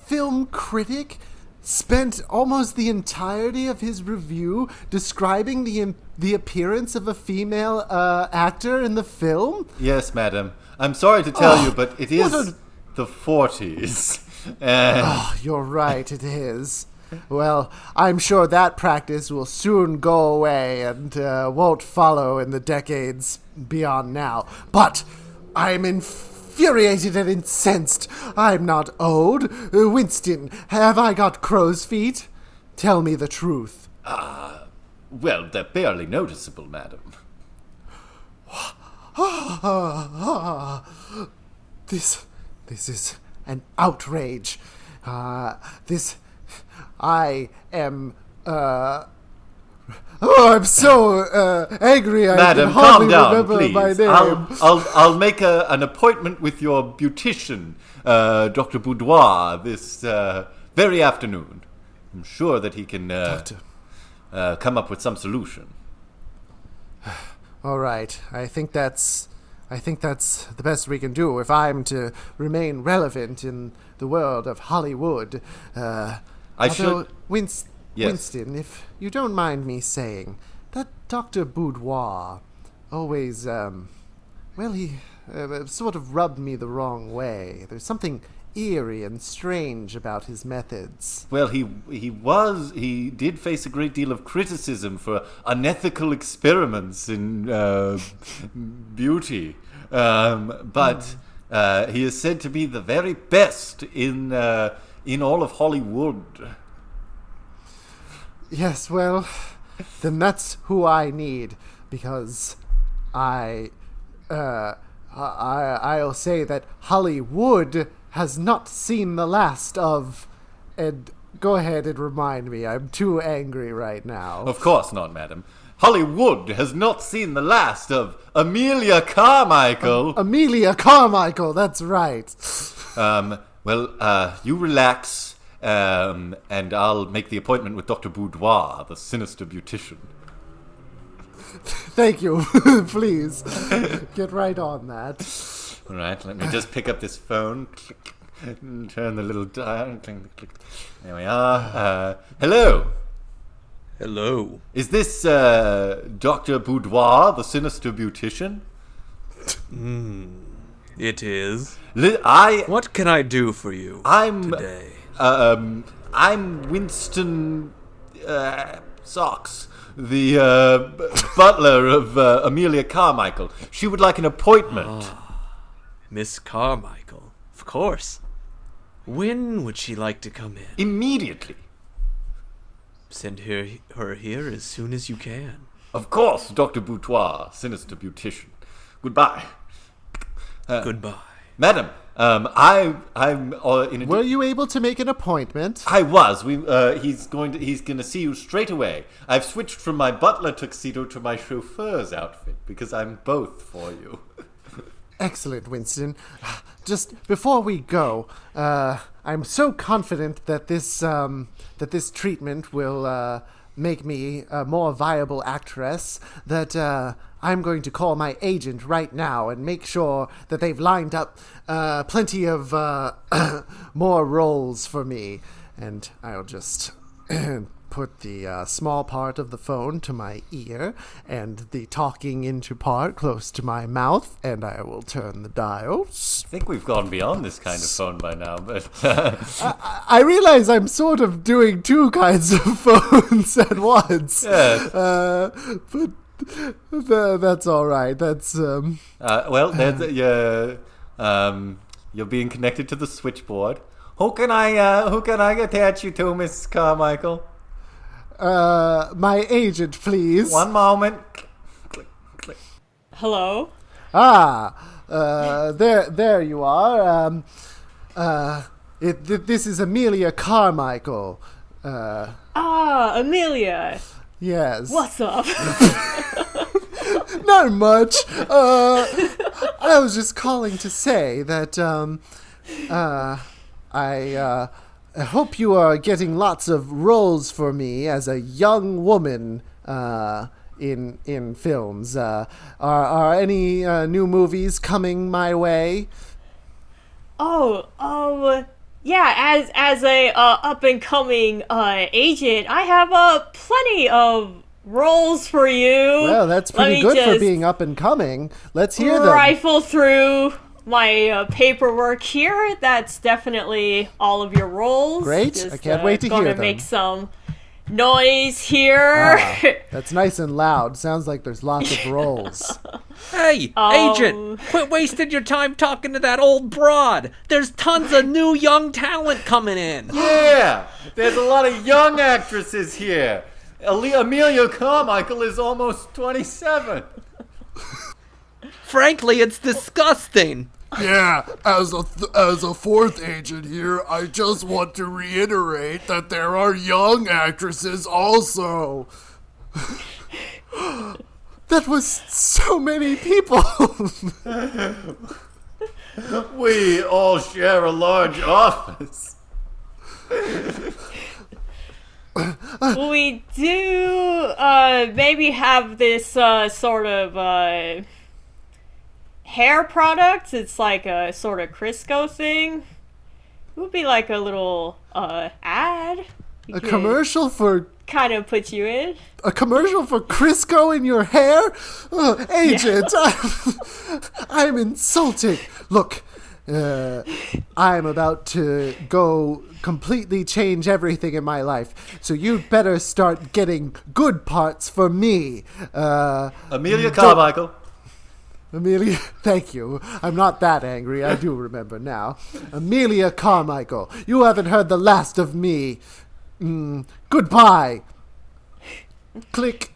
film critic spent almost the entirety of his review describing the appearance of a female actor in the film? Yes, madam. I'm sorry to tell you, but it is the 40s. And You're right, it is. Well, I'm sure that practice will soon go away and won't follow in the decades beyond now. But I'm infuriated and incensed. I'm not owed. Winston, have I got crow's feet? Tell me the truth. well, they're barely noticeable, madam. This is an outrage. I am, I'm so angry I Madam, can hardly calm down, remember please. my name. I'll make an appointment with your beautician, Dr. Boudoir, this very afternoon. I'm sure that he can come up with some solution. All right, I think that's the best we can do if I'm to remain relevant in the world of Hollywood. Winston, if you don't mind me saying, that Dr. Boudoir always, he sort of rubbed me the wrong way. There's something eerie and strange about his methods. Well, he did face a great deal of criticism for unethical experiments in beauty. But he is said to be the very best in all of Hollywood. Yes, well, then that's who I need, because I'll say that Hollywood has not seen the last of, and go ahead and remind me, I'm too angry right now. Of course not, madam. Hollywood has not seen the last of Amelia Carmichael. Amelia Carmichael, that's right. You relax, and I'll make the appointment with Dr. Boudoir, the Sinister beautician. Thank you. Please, get right on that. All right, let me just pick up this phone. Turn the little dial. There we are. Hello. Hello. Is this Dr. Boudoir, the Sinister beautician? It is. What can I do for you today? I'm Winston Socks, the butler of Amelia Carmichael. She would like an appointment. Miss Carmichael, of course. When would she like to come in? Immediately. Send her here as soon as you can. Of course, Dr. Boudoir, Sinister beautician. Goodbye. Goodbye. Madam, I'm Were you able to make an appointment? I was. He's going to see you straight away. I've switched from my butler tuxedo to my chauffeur's outfit because I'm both for you. Excellent, Winston. Just before we go, I'm so confident that this treatment will make me a more viable actress that I'm going to call my agent right now and make sure that they've lined up plenty of more roles for me. And I'll just put the small part of the phone to my ear and the talking into part close to my mouth, and I will turn the dials. I think we've gone beyond this kind of phone by now, but I realize I'm sort of doing two kinds of phones at once. Yes. But that's all right. That's you're being connected to the switchboard. Who can I attach you to, Miss Carmichael? My agent, please. One moment. Click, click. Hello? There you are. This is Amelia Carmichael. Amelia. Yes. What's up? Not much. I was just calling to say that I hope you are getting lots of roles for me as a young woman in films. Are any new movies coming my way? Yeah, as a up and coming agent, I have plenty of roles for you. Well, that's pretty good for being up and coming. Let's hear them. Rifle through my paperwork here. That's definitely all of your roles. Great. I can't wait to hear them. Gonna make some noise here. That's nice and loud. Sounds like there's lots of roles. Hey, agent, quit wasting your time talking to that old broad. There's tons of new young talent coming in. Yeah, there's a lot of young actresses here. Amelia Carmichael is almost 27. Frankly, it's disgusting. Yeah, as a fourth agent here, I just want to reiterate that there are young actresses also. That was so many people. We all share a large office. We do maybe have this sort of hair product. It's like a sort of Crisco thing. It would be like a little ad. A commercial for... kind of put you in. A commercial for Crisco in your hair? Agent, yeah. I'm insulted. Look, I'm about to go completely change everything in my life. So you'd better start getting good parts for me. Amelia Carmichael. Amelia, thank you. I'm not that angry. I do remember now. Amelia Carmichael, you haven't heard the last of me. Goodbye. Click.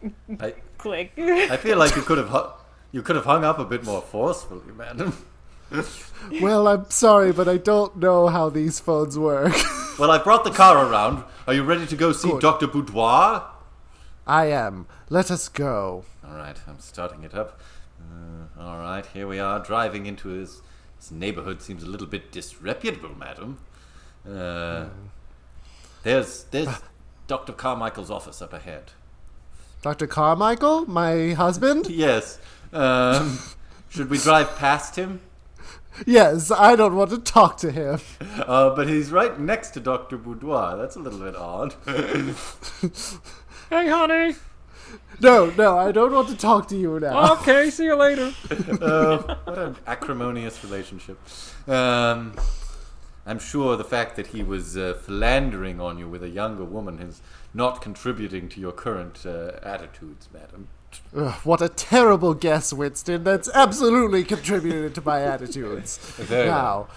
Click. I feel like you could have hung up a bit more forcefully, madam. Well, I'm sorry, but I don't know how these phones work. Well, I brought the car around. Are you ready to go see Good. Dr. Boudoir? I am. Let us go. All right, I'm starting it up. All right, here we are, driving into his neighborhood. Seems a little bit disreputable, madam. There's Dr. Carmichael's office up ahead. Dr. Carmichael, my husband? Yes. Should we drive past him? Yes, I don't want to talk to him. But he's right next to Dr. Boudoir. That's a little bit odd. Hey, honey. No, I don't want to talk to you now. Okay, see you later. What an acrimonious relationship. I'm sure the fact that he was philandering on you with a younger woman is not contributing to your current attitudes, madam. Ugh, what a terrible guess, Winston. That's absolutely contributed to my attitudes. Very Now,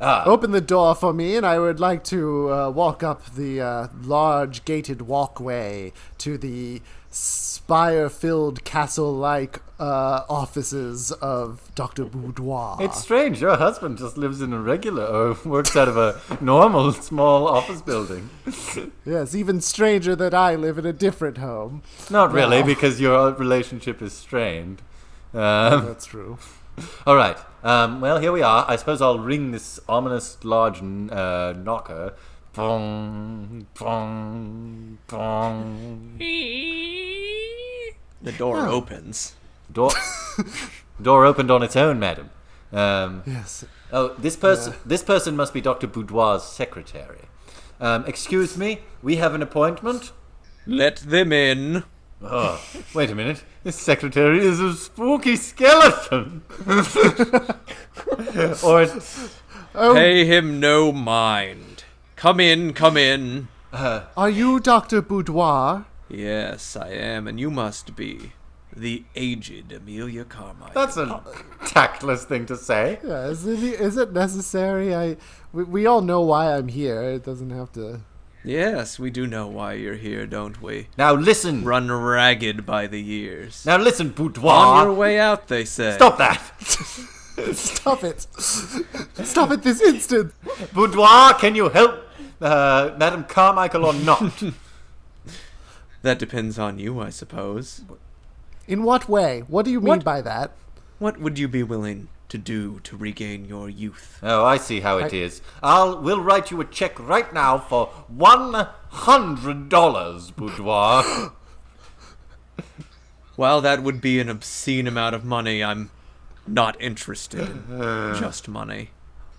well. open the door for me, and I would like to walk up the large gated walkway to the spire-filled castle-like offices of Dr. Boudoir. It's strange. Your husband just lives in a regular, or works out of a normal small office building. Yes, even stranger that I live in a different home. Not really, Wow. because your relationship is strained. That's true. All right. Well, here we are. I suppose I'll ring this ominous large knocker. Bong, bong, bong. The door opens. Door opened on its own, madam. Yes. Oh, this person must be Dr. Boudoir's secretary. Excuse me, we have an appointment? Let them in. Oh, wait a minute. This secretary is a spooky skeleton. Or Pay him no mind. Come in, come in. Are you Dr. Boudoir? Yes, I am, and you must be the aged Amelia Carmichael. that's a tactless thing to say. Yeah, is it necessary? We all know why I'm here. It doesn't have to... Yes, we do know why you're here, don't we? Now listen. Run ragged by the years. Now listen, Boudoir. On your way out, they say. Stop that. Stop it. Stop it this instant. Boudoir, can you help Madame Carmichael or not? That depends on you, I suppose. In what way? What do you mean What? by that? What would you be willing to do to regain your youth? Oh, I see how it is. We'll write you a check right now for $100, Boudoir. While that would be an obscene amount of money, I'm not interested in just money.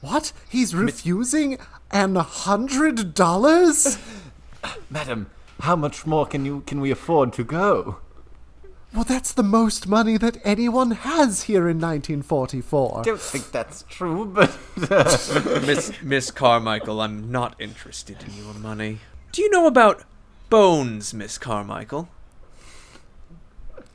What? He's refusing $100? Madam, how much more can we afford to go? Well, that's the most money that anyone has here in 1944. I don't think that's true, but... Miss Carmichael, I'm not interested in your money. Do you know about bones, Miss Carmichael?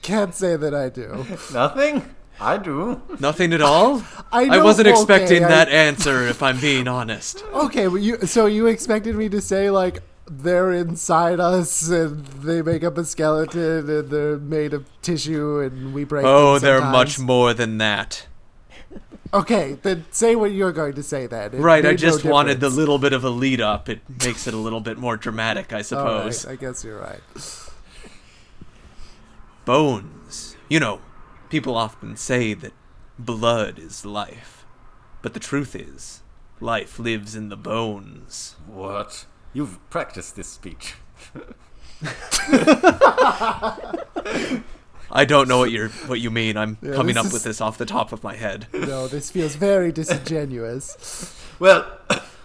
Can't say that I do. Nothing? I do. Nothing at all? I I wasn't know- okay, expecting I- that answer, if I'm being honest. Okay, but you expected me to say, like, they're inside us and they make up a skeleton and they're made of tissue and we break Oh, them they're sometimes. much more than that. Okay, then say what you're going to say then. It Right, I made just no wanted the difference. little bit of a lead up. It makes it a little bit more dramatic, I All suppose. right, I guess you're right. Bones. You know, people often say that blood is life. But the truth is, life lives in the bones. What? You've practiced this speech. I don't know what you mean. I'm Yeah, coming this up is- with this off the top of my head. No, this feels very disingenuous. Well,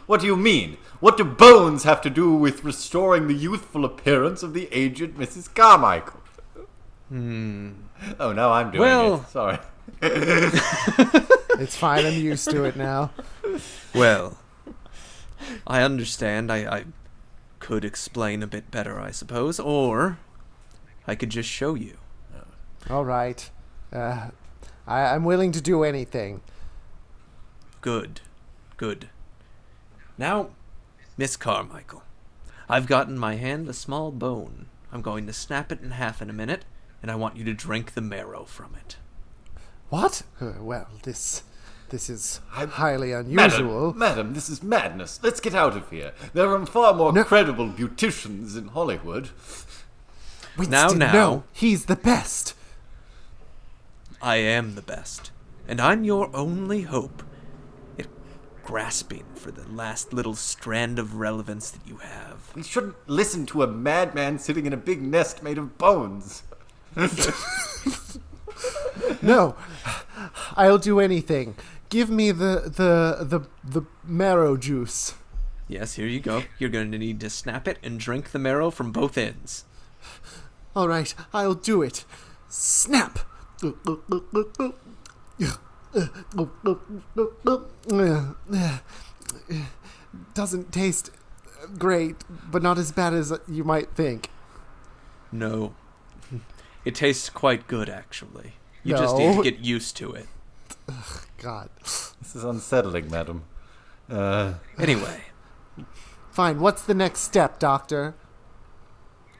what do you mean? What do bones have to do with restoring the youthful appearance of the aged Mrs. Carmichael? Oh, now I'm doing Well- it. Sorry. It's fine, I'm used to it now. Well, I understand. I could explain a bit better, I suppose, or I could just show you. All right. I'm willing to do anything. Good. Now, Miss Carmichael, I've got in my hand a small bone. I'm going to snap it in half in a minute, and I want you to drink the marrow from it. What? Well, this is highly unusual. Madam, this is madness. Let's get out of here. There are far more credible beauticians in Hollywood. Winston, Now. no, he's the best. I am the best, and I'm your only hope at grasping for the last little strand of relevance that you have. We shouldn't listen to a madman sitting in a big nest made of bones. No, I'll do anything. Give me the marrow juice. Yes, here you go. You're going to need to snap it and drink the marrow from both ends. All right, I'll do it. Snap. Doesn't taste great, but not as bad as you might think. No. It tastes quite good, actually. You No. just need to get used to it. God. This is unsettling, madam. Anyway, Fine, what's the next step, Doctor?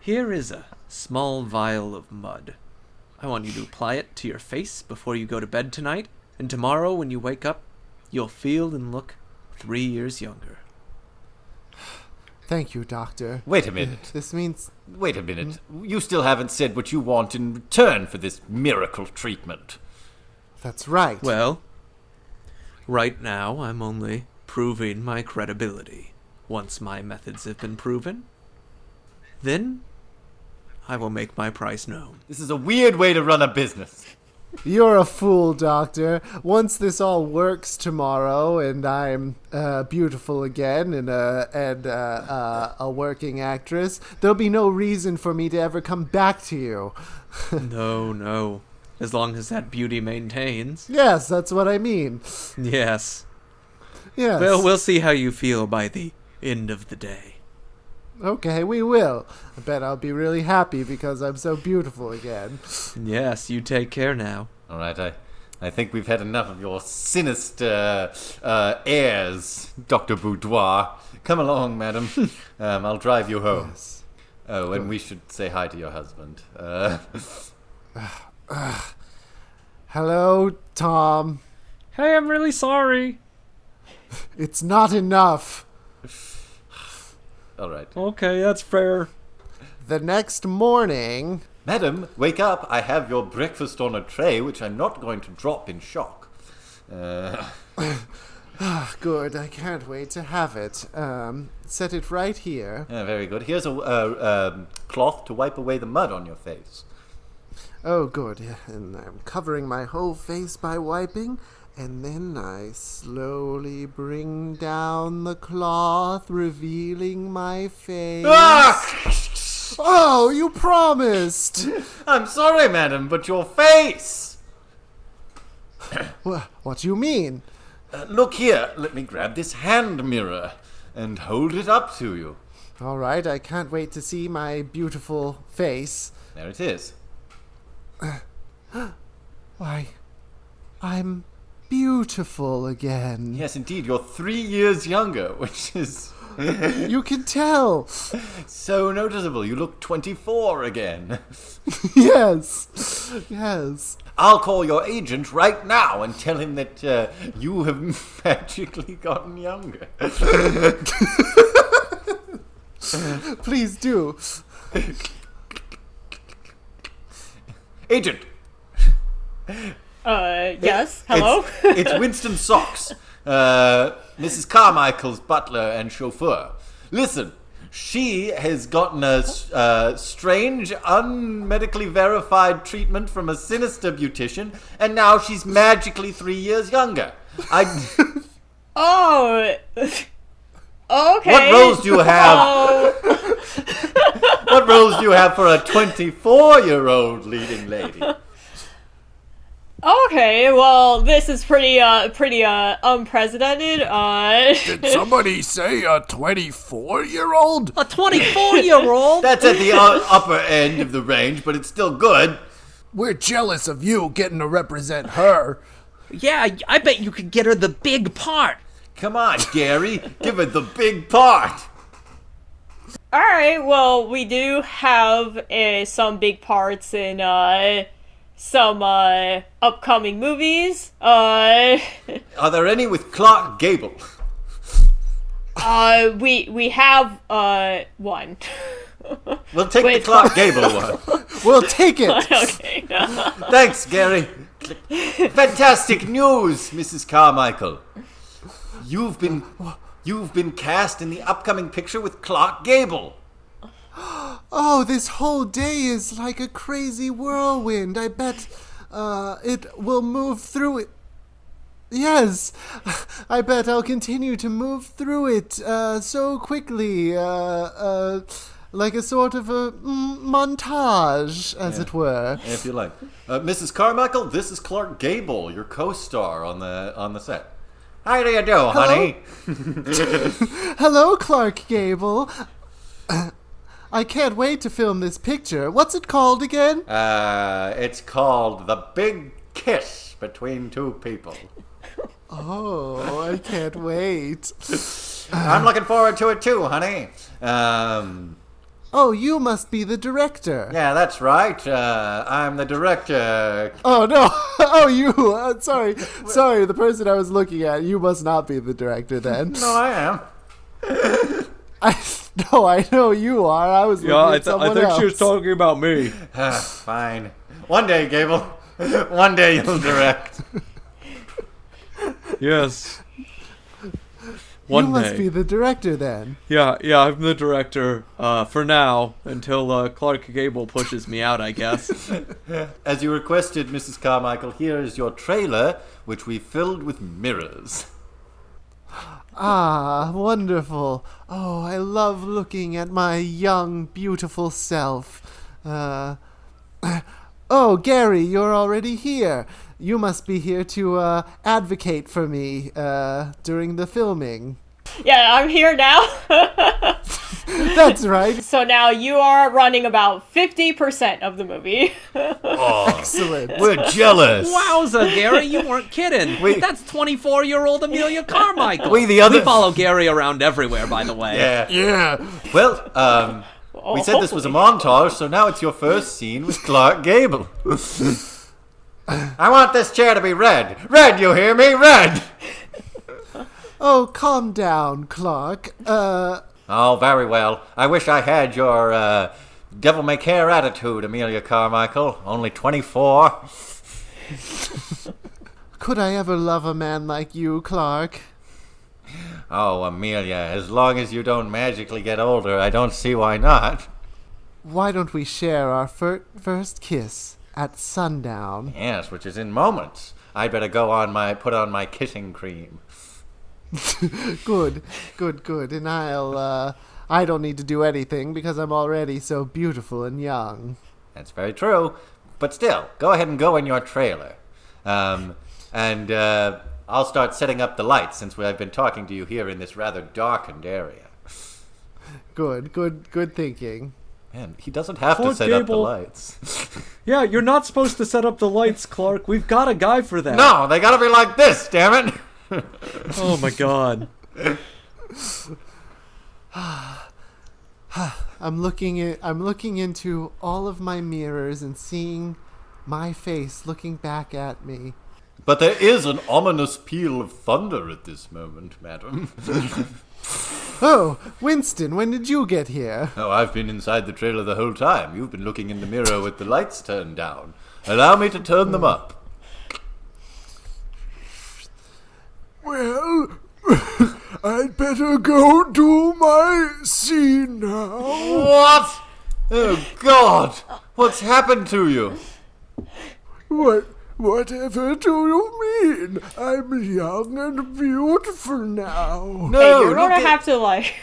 here is a small vial of mud. I want you to apply it to your face before you go to bed tonight, and tomorrow when you wake up, you'll feel and look 3 years younger. Thank you, Doctor. Wait a minute. This means... Wait a minute. You still haven't said what you want in return for this miracle treatment. That's right. Well, right now I'm only proving my credibility. Once my methods have been proven, then I will make my price known. This is a weird way to run a business. You're a fool, Doctor. Once this all works tomorrow, and I'm beautiful again and a working actress, there'll be no reason for me to ever come back to you. No. As long as that beauty maintains. Yes, that's what I mean. Yes. Yes. Well, we'll see how you feel by the end of the day. Okay, we will. I bet I'll be really happy because I'm so beautiful again. Yes, you take care now. All right, I think we've had enough of your sinister airs, Dr. Boudoir. Come along, madam. I'll drive you home. Yes. Oh, and we should say hi to your husband. Hello, Tom. Hey, I'm really sorry. It's not enough. All right. Okay, that's fair. The next morning... Madam, wake up. I have your breakfast on a tray, which I'm not going to drop in shock. Good, I can't wait to have it. Set it right here. Very good. Here's a cloth to wipe away the mud on your face. Oh, good. Yeah, and I'm covering my whole face by wiping, and then I slowly bring down the cloth, revealing my face. Ah! Oh, you promised! I'm sorry, madam, but your face! What do you mean? Look here. Let me grab this hand mirror and hold it up to you. All right, I can't wait to see my beautiful face. There it is. Why, I'm beautiful again. Yes, indeed. You're 3 years younger, which is... You can tell. so noticeable. You look 24 again. Yes. Yes. I'll call your agent right now and tell him that you have magically gotten younger. Please do. Agent! Yes, hello? It's Winston Socks, Mrs. Carmichael's butler and chauffeur. Listen, she has gotten a strange, unmedically verified treatment from a sinister beautician, and now she's magically 3 years younger. Oh, okay. What roles do you have? Oh. What roles do you have for a 24-year-old leading lady? Okay, well, this is pretty unprecedented. Did somebody say a 24-year-old? A 24-year-old? That's at the upper end of the range, but it's still good. We're jealous of you getting to represent her. Yeah, I bet you could get her the big part. Come on, Gary, give her the big part. Alright, well, we do have some big parts in some upcoming movies. Are there any with Clark Gable? We have one. We'll take the Clark Gable one. We'll take it. Okay. Thanks, Gary. Fantastic news, Mrs. Carmichael. You've been cast in the upcoming picture with Clark Gable. Oh, this whole day is like a crazy whirlwind. I bet it will move through it. Yes, I bet I'll continue to move through it so quickly, like a sort of a montage, as it were. If you like. Mrs. Carmichael, this is Clark Gable, your co-star on the set. How do you do, honey? Hello, Clark Gable. I can't wait to film this picture. What's it called again? It's called The Big Kiss Between Two People. Oh, I can't wait. I'm looking forward to it too, honey. Oh, you must be the director. Yeah, that's right. I'm the director. Oh, no. Oh, you. Sorry. Sorry, the person I was looking at. You must not be the director then. No, I am. I know you are. I was looking at someone else. she was talking about me. Fine. One day, Gable. One day you'll direct. Yes. You must be the director then. Yeah, I'm the director for now, until Clark Gable pushes me out, I guess. As you requested, Mrs. Carmichael, here is your trailer, which we filled with mirrors. Ah, wonderful. Oh, I love looking at my young, beautiful self. Oh, Gary, you're already here. You must be here to advocate for me during the filming. Yeah, I'm here now. That's right. So now you are running about 50% of the movie. Oh, Excellent. we're jealous. Wowza, Gary, you weren't kidding. That's 24-year-old Amelia Carmichael. We follow Gary around everywhere, by the way. Yeah. Well, we said this was a montage, so now it's your first scene with Clark Gable. I want this chair to be red. Red, you hear me? Red! Oh, calm down, Clark. Oh, very well. I wish I had your devil-may-care attitude, Amelia Carmichael. Only 24. Could I ever love a man like you, Clark? Oh, Amelia, as long as you don't magically get older, I don't see why not. Why don't we share our first kiss at sundown? Yes, which is in moments. I'd better put on my kissing cream. Good. And I don't need to do anything because I'm already so beautiful and young. That's very true. But still, go ahead and go in your trailer. And I'll start setting up the lights since I've been talking to you here in this rather darkened area. Good thinking. Man, he doesn't have to set up the lights. Yeah, you're not supposed to set up the lights, Clark. We've got a guy for that. No, they gotta be like this, damn it! Oh my god. I'm looking into all of my mirrors and seeing my face looking back at me. But there is an ominous peal of thunder at this moment, madam. Oh, Winston, when did you get here? Oh, I've been inside the trailer the whole time. You've been looking in the mirror with the lights turned down. Allow me to turn them up. Well, I'd better go do my scene now. What? Oh, God! What's happened to you? What? Whatever do you mean? I'm young and beautiful now. No, Hey, you're gonna look at- have to like.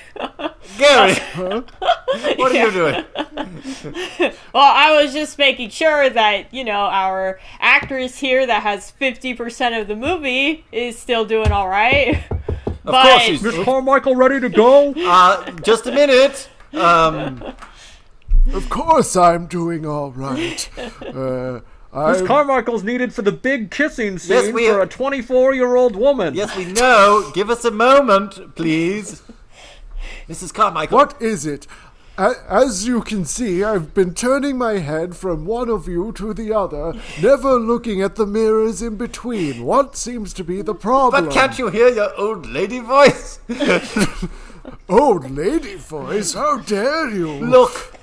Gary, what are you doing? Well, I was just making sure that our actress here that has 50% of the movie is still doing all right. Of course she's... Miss Carmichael ready to go? Just a minute. Of course I'm doing all right. Miss Carmichael's needed for the big kissing scene Yes, we- for a 24-year-old woman. Yes, we know. Give us a moment, please. Mrs. Carmichael. What is it? As you can see, I've been turning my head from one of you to the other, never looking at the mirrors in between. What seems to be the problem? But can't you hear your old lady voice? Old lady voice, how dare you?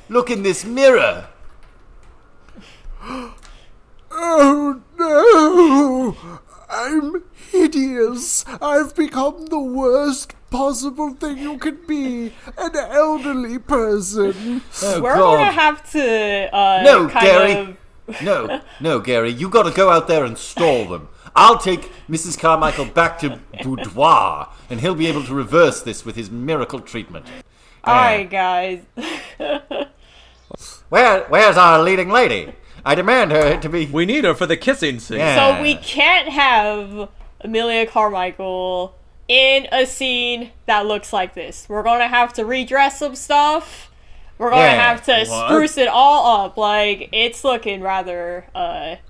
Look in this mirror. Oh no! I'm hideous. I've become the worst possible thing you could be. An elderly person. Oh, We're God. gonna have to No, kind Gary. of. No, Gary. You got to go out there and stall them. I'll take Mrs. Carmichael back to Boudoir, and he'll be able to reverse this with his miracle treatment. Alright, guys. Where's our leading lady? I demand her to be... We need her for the kissing scene. Yeah. So we can't have Amelia Carmichael in a scene that looks like this. We're gonna have to redress some stuff. We're gonna Yeah. have to spruce it all up. Like, it's looking rather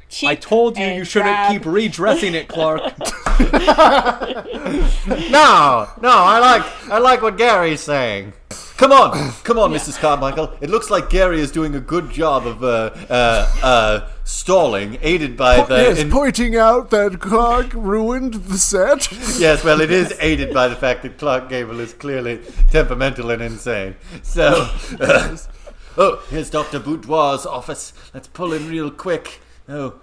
cheap. I told you and you shouldn't drab. keep redressing it, Clark. No, I like what Gary's saying. Come on, Mrs. Carmichael. It looks like Gary is doing a good job of stalling, aided by the... Yes, pointing out that Clark ruined the set. Yes, well, it is aided by the fact that Clark Gable is clearly temperamental and insane. So, oh, here's Dr. Boudoir's office. Let's pull in real quick. Oh,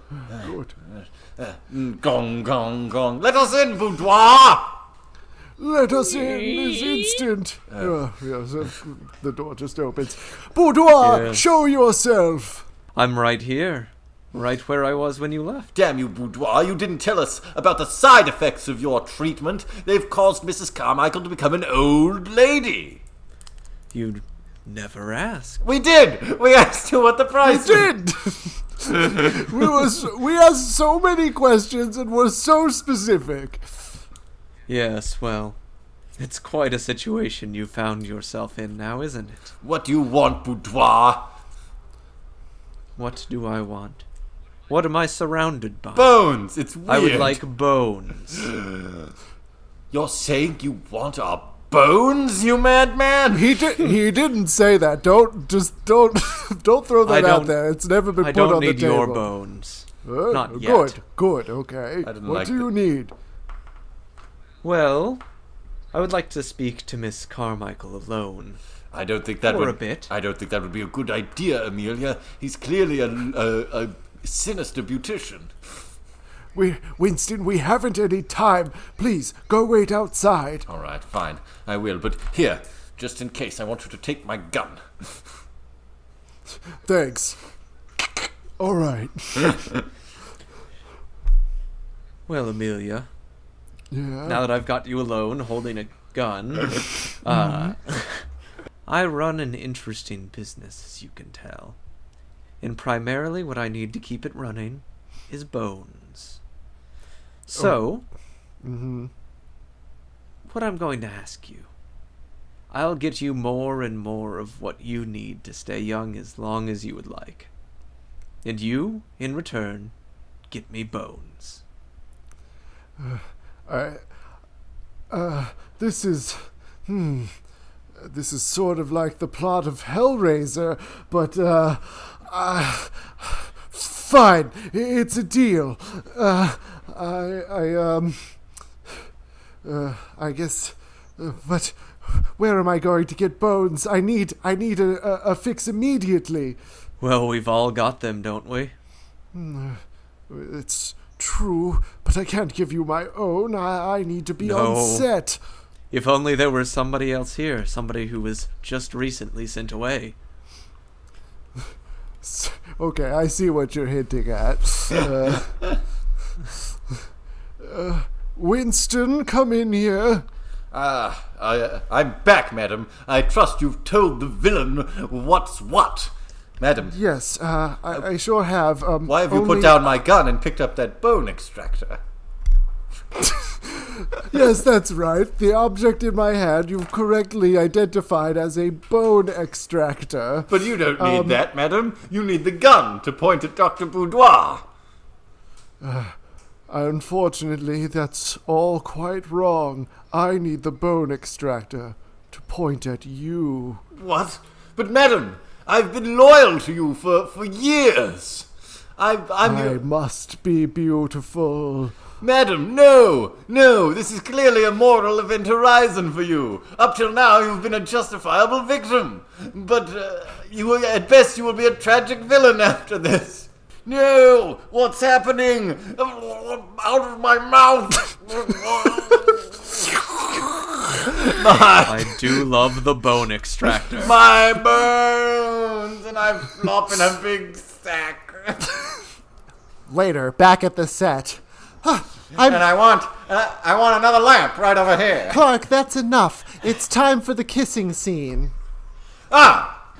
Good. gong, gong, gong. Let us in, Boudoir! Let us in this instant. Yes, the door just opens. Boudoir, Yes. show yourself. I'm right here. Right where I was when you left. Damn you, Boudoir, you didn't tell us about the side effects of your treatment. They've caused Mrs. Carmichael to become an old lady. You never asked. We did! We asked you what the price Did. we asked so many questions and were so specific. Yes, well, it's quite a situation you found yourself in now, isn't it? What do you want, Boudoir? What do I want? What am I surrounded by? Bones! It's weird. I would like bones. You're saying you want our bones, you madman? He didn't say that. Don't throw that out there. It's never been I put on don't the need table. your bones. Not yet. Good, okay. I didn't What like do you that. need? Well, I would like to speak to Miss Carmichael alone. I don't think that For would a bit. I don't think that would be a good idea, Amelia. He's clearly a sinister beautician. Winston, we haven't any time. Please, go wait outside. All right, fine. I will. But here, just in case, I want you to take my gun. Thanks. All right. Well, Amelia, Yeah. now that I've got you alone holding a gun, I run an interesting business, as you can tell. And primarily what I need to keep it running is bones. So, what I'm going to ask you, I'll get you more and more of what you need to stay young as long as you would like. And you, in return, get me bones. This is sort of like the plot of Hellraiser, but fine, it's a deal. I guess, but where am I going to get bones? I need a fix immediately. Well, we've all got them, don't we? It's true, but I can't give you my own. I need to be on No. set. If only there were somebody else here, somebody who was just recently sent away. Okay, I see what you're hinting at. Winston, come in here. I'm back, madam. I trust you've told the villain what's what. Madam. Yes, I sure have. Why have you put down my gun and picked up that bone extractor? Yes, that's right. The object in my hand you've correctly identified as a bone extractor. But you don't need that, madam. You need the gun to point at Dr. Boudoir. Unfortunately, that's all quite wrong. I need the bone extractor to point at you. What? But madam, I've been loyal to you for years. I must be beautiful. Madam, no! This is clearly a moral event horizon for you. Up till now, you've been a justifiable victim. But at best, you will be a tragic villain after this. No! What's happening? Out of my mouth! I do love the bone extractor. My bones! And I flop in a big sack. Later, back at the set. And I want another lamp right over here. Clark, that's enough. It's time for the kissing scene.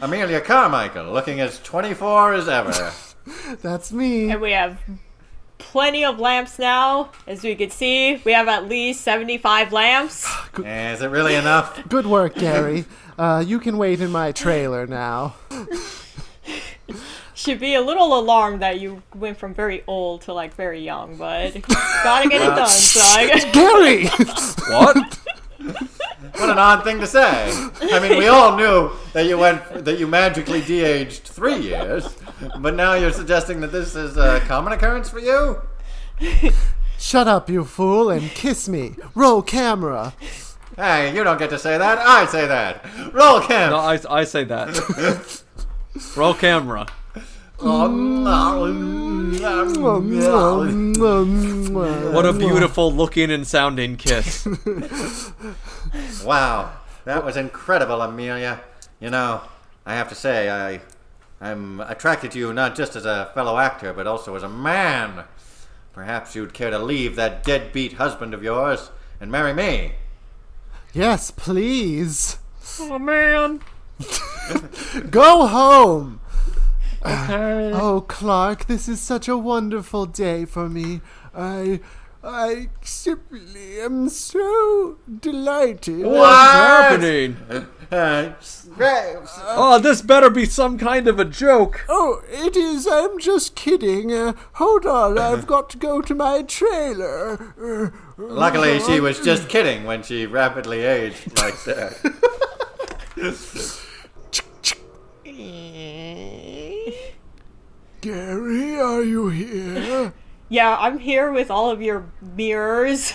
Amelia Carmichael, looking as 24 as ever. That's me. And we have plenty of lamps now. As we can see, we have at least 75 lamps. Is it really enough? Good work, Gary. You can wait in my trailer now. Should be a little alarmed that you went from very old to like very young, but gotta get it done. So Gary! What? What an odd thing to say. I mean, we all knew that you magically de-aged 3 years, but now you're suggesting that this is a common occurrence for you? Shut up, you fool, and kiss me. Roll camera. Hey, you don't get to say that. I say that. Roll camera. No, I say that. Roll camera. What What a beautiful looking and sounding kiss. Wow, that was incredible, Amelia. You know, I have to say, I'm attracted to you not just as a fellow actor, but also as a man. Perhaps you'd care to leave that deadbeat husband of yours and marry me. Yes, please. oh man. Go home. Okay. Oh, Clark, this is such a wonderful day for me. I simply am so delighted. What's happening? Uh, Oh, this better be some kind of a joke. Oh, it is. I'm just kidding. Hold on, I've got to go to my trailer. Luckily, she was just kidding when she rapidly aged like that. Gary, are you here? Yeah, I'm here with all of your mirrors.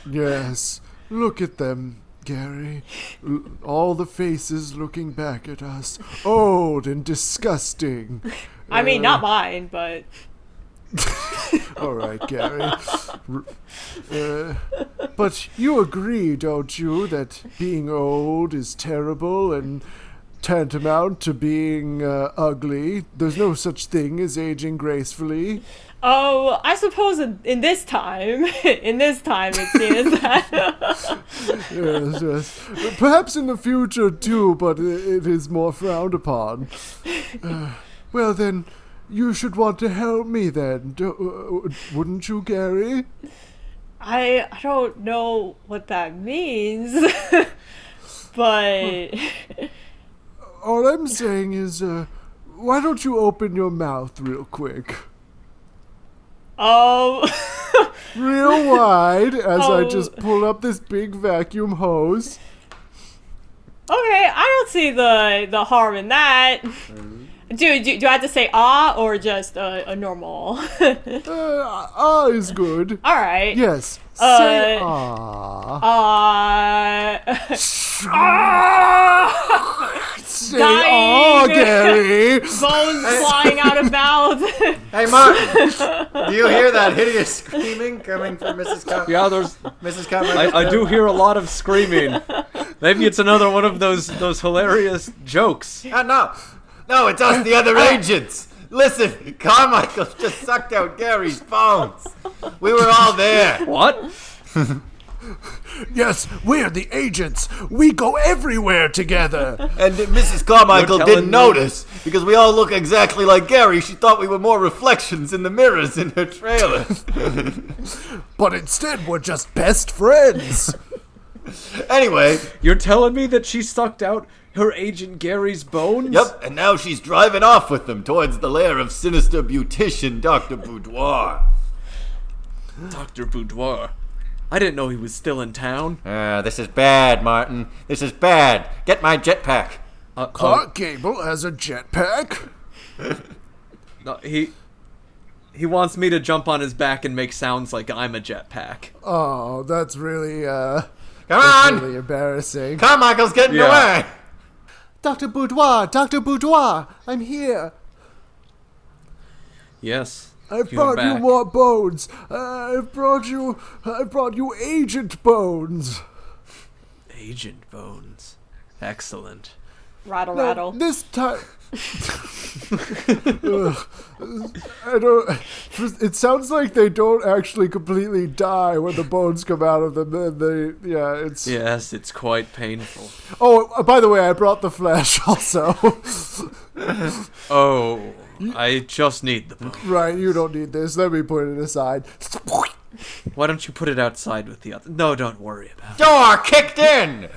Yes. Look at them, Gary. All the faces looking back at us. Old and disgusting. I mean, not mine, but All right, Gary. But you agree, don't you, that being old is terrible and tantamount to being ugly? There's no such thing as aging gracefully. oh, I suppose in this time, it seems that. Yes. Perhaps in the future, too, but it is more frowned upon. Well, then, you should want to help me, then. Wouldn't you, Gary? I don't know what that means, but All I'm saying is, why don't you open your mouth real quick? oh, Real wide, as I Oh. just pull up this big vacuum hose. okay. I don't see the harm in that. Do I have to say or just a normal? Is good. All right. Yes. Say Say dying. Gary. Bones flying out of mouth. Hey, Martin, do you hear that hideous screaming coming from Mrs. Yeah, there's. Mrs. Carmichael? I do hear a lot of screaming. Maybe it's another one of those hilarious jokes. No, it's us, the other agents. Listen, Carmichael just sucked out Gary's bones. We were all there. What? Yes, we're the agents. We go everywhere together. And Mrs. Carmichael didn't notice because we all look exactly like Gary. She thought we were more reflections in the mirrors in her trailer. But instead, we're just best friends. Anyway. You're telling me that she sucked out her agent Gary's bones? Yep, and now she's driving off with them towards the lair of sinister beautician Dr. Boudoir. Dr. Boudoir. I didn't know he was still in town. This is bad, Martin. This is bad. Get my jetpack. Clark Gable has a jetpack? No, he wants me to jump on his back and make sounds like I'm a jetpack. Oh, that's really, Come on! really embarrassing. Carmichael's getting away! Dr. Boudoir, I'm here. Yes. I've brought you more bones. I've brought you agent bones. Agent bones. Excellent. Rattle, No, rattle. this time... I don't... It sounds like they don't actually completely die when the bones come out of them. It's... Yes, it's quite painful. Oh, by the way, I brought the flesh also. Oh, I just need the bone. Right, you don't need this. Let me put it aside. Why don't you put it outside with the other? No, don't worry about it. Door kicked in!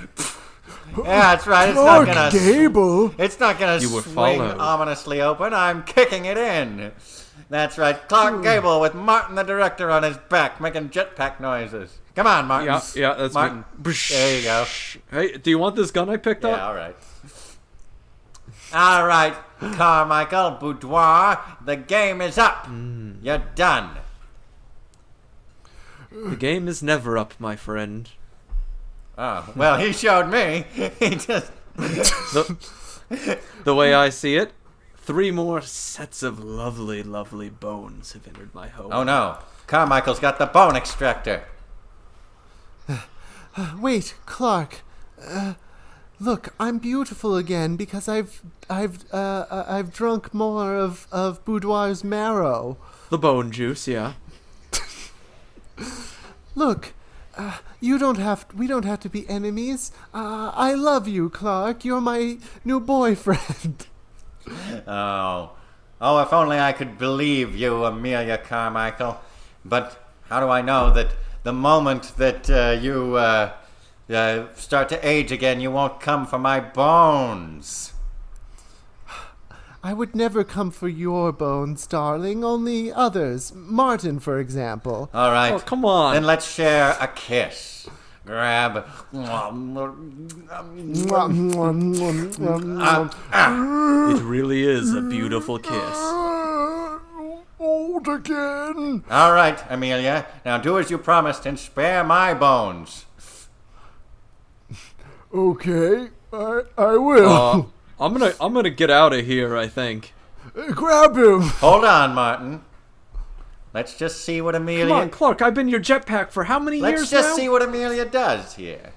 Yeah, that's right. Clark Gable. It's not gonna You were swing followed. ominously open. I'm kicking it in. That's right. Clark Gable with Martin the director on his back, making jetpack noises. Come on, Martin. Yeah, that's Martin. me. There you go. Hey, do you want this gun I picked up? Yeah, all right. All right, Carmichael, Boudoir, the game is up. You're done. The game is never up, my friend. Oh, well, he showed me. He just... The way I see it, 3 more sets of lovely, lovely bones have entered my home. Oh, no. Carmichael's got the bone extractor. Wait, Clark. Look, I'm beautiful again because I've drunk more of Boudoir's marrow. The bone juice, yeah. Look, we don't have to be enemies. I love you, Clark. You're my new boyfriend. Oh, if only I could believe you, Amelia Carmichael. But how do I know that the moment that you start to age again, you won't come for my bones? I would never come for your bones, darling. Only others. Martin, for example. All right. Oh, come on. Then let's share a kiss. Grab. It really is a beautiful kiss. Old again. All right, Amelia. Now do as you promised and spare my bones. Okay, I will. I'm gonna get out of here, I think. Grab him. Hold on, Martin. Let's just see what Amelia... Come on, Clark, I've been your jetpack for how many years Let's just now? see what Amelia does here.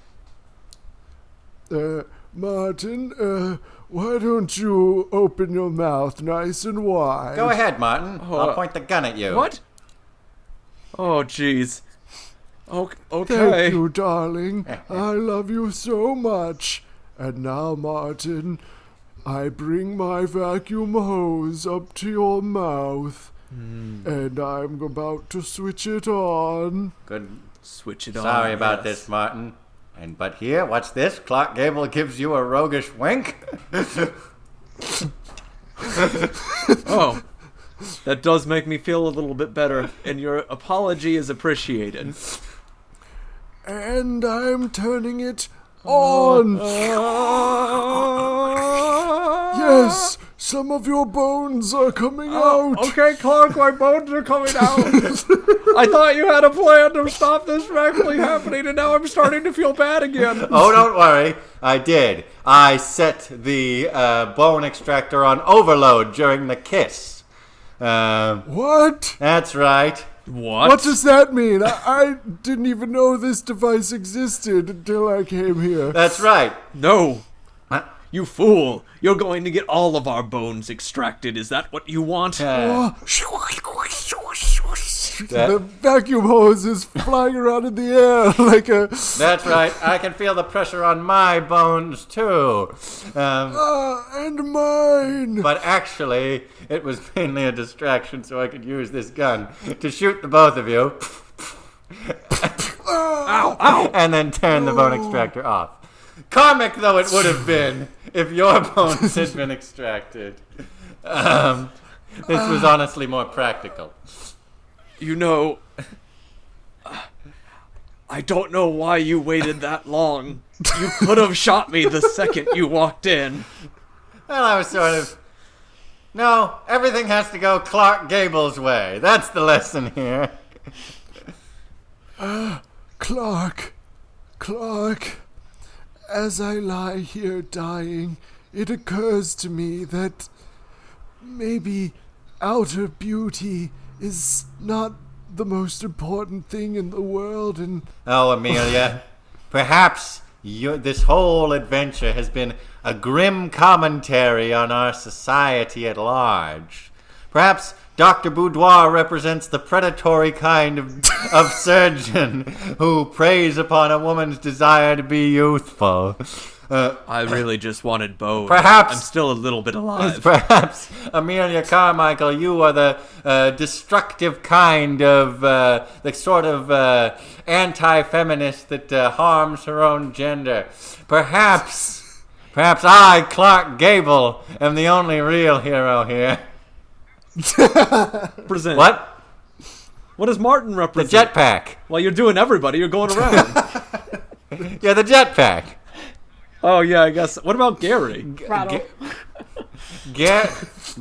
Martin, why don't you open your mouth nice and wide? Go ahead, Martin. Oh, I'll point the gun at you. What? Oh, jeez. Okay. Thank you, darling. I love you so much. And now, Martin, I bring my vacuum hose up to your mouth. And I'm about to switch it on. Good. Switch it on. Sorry about yes. this, Martin. But here, watch this. Clark Gable gives you a roguish wink. Oh, that does make me feel a little bit better, and your apology is appreciated. And I'm turning it on. Yes, some of your bones are coming out. Okay, Clark, my bones are coming out. I thought you had a plan to stop this from actually happening, and now I'm starting to feel bad again. Oh, don't worry. I did. I set the bone extractor on overload during the kiss. What? That's right. What? What does that mean? I didn't even know this device existed until I came here. That's right. No. Huh? You fool. You're going to get all of our bones extracted. Is that what you want? The vacuum hose is flying around in the air like a... That's right. I can feel the pressure on my bones, too. and mine. But actually, it was mainly a distraction so I could use this gun to shoot the both of you. Ow, ow. And then turn the bone extractor off. Comic though it would have been if your bones had been extracted. This was honestly more practical. You know, I don't know why you waited that long. You could have shot me the second you walked in. Well, I was sort of... No, everything has to go Clark Gable's way. That's the lesson here. Clark, as I lie here dying, it occurs to me that maybe outer beauty is not the most important thing in the world, and... Oh, Amelia, perhaps this whole adventure has been a grim commentary on our society at large. Perhaps Dr. Boudoir represents the predatory kind of surgeon who preys upon a woman's desire to be youthful. I really just wanted bones. Perhaps... I'm still a little bit alive. Perhaps, Amelia Carmichael, you are the destructive kind of, the sort of anti-feminist that harms her own gender. Perhaps I, Clark Gable, am the only real hero here. Present. What? What does Martin The represent? jetpack. Well, you're doing everybody. You're going around. Yeah, the jetpack. Oh, yeah, I guess. What about Gary? Rattle.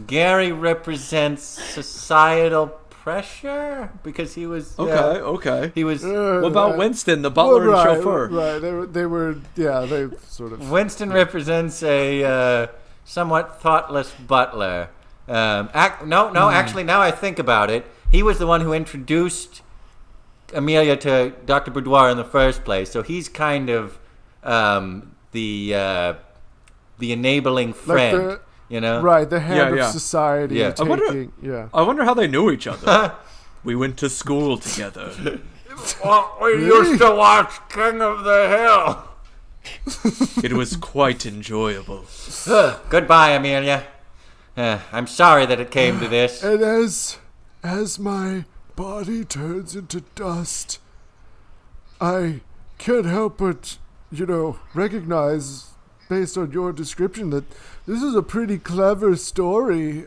Gary represents societal pressure because he was... Okay. He was... What about Winston, the butler and chauffeur? Right, they were, they sort of... Winston represents a somewhat thoughtless butler. Actually, now I think about it, he was the one who introduced Amelia to Dr. Boudoir in the first place, so he's kind of the enabling friend, like you know? Right, the hand Yeah. of society. Yeah. I wonder how they knew each other. We went to school together. Well, we used to watch King of the Hill. It was quite enjoyable. Goodbye, Amelia. I'm sorry that it came to this. And as my body turns into dust, I can't help but, recognize, based on your description, that this is a pretty clever story.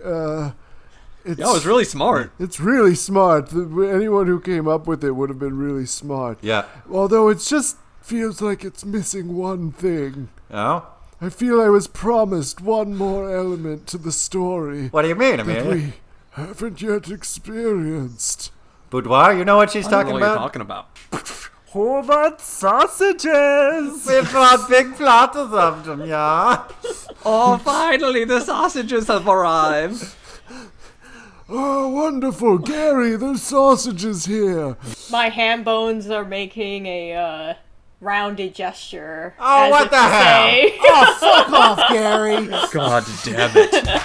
It was really smart. It's really smart. Anyone who came up with it would have been really smart. Yeah. Although it just feels like it's missing one thing. Oh? I feel I was promised one more element to the story What do you mean, that Amelia? we haven't yet experienced. Boudoir, you know what she's I don't talking know what you're about? talking about. Hobart sausages! We've got big platters of them, yeah? Oh, finally, the sausages have arrived. Oh, wonderful. Gary, there's sausages here. My hand bones are making a rounded gesture. Oh, as what if the to hell? say- Oh, fuck off, Gary. God damn it.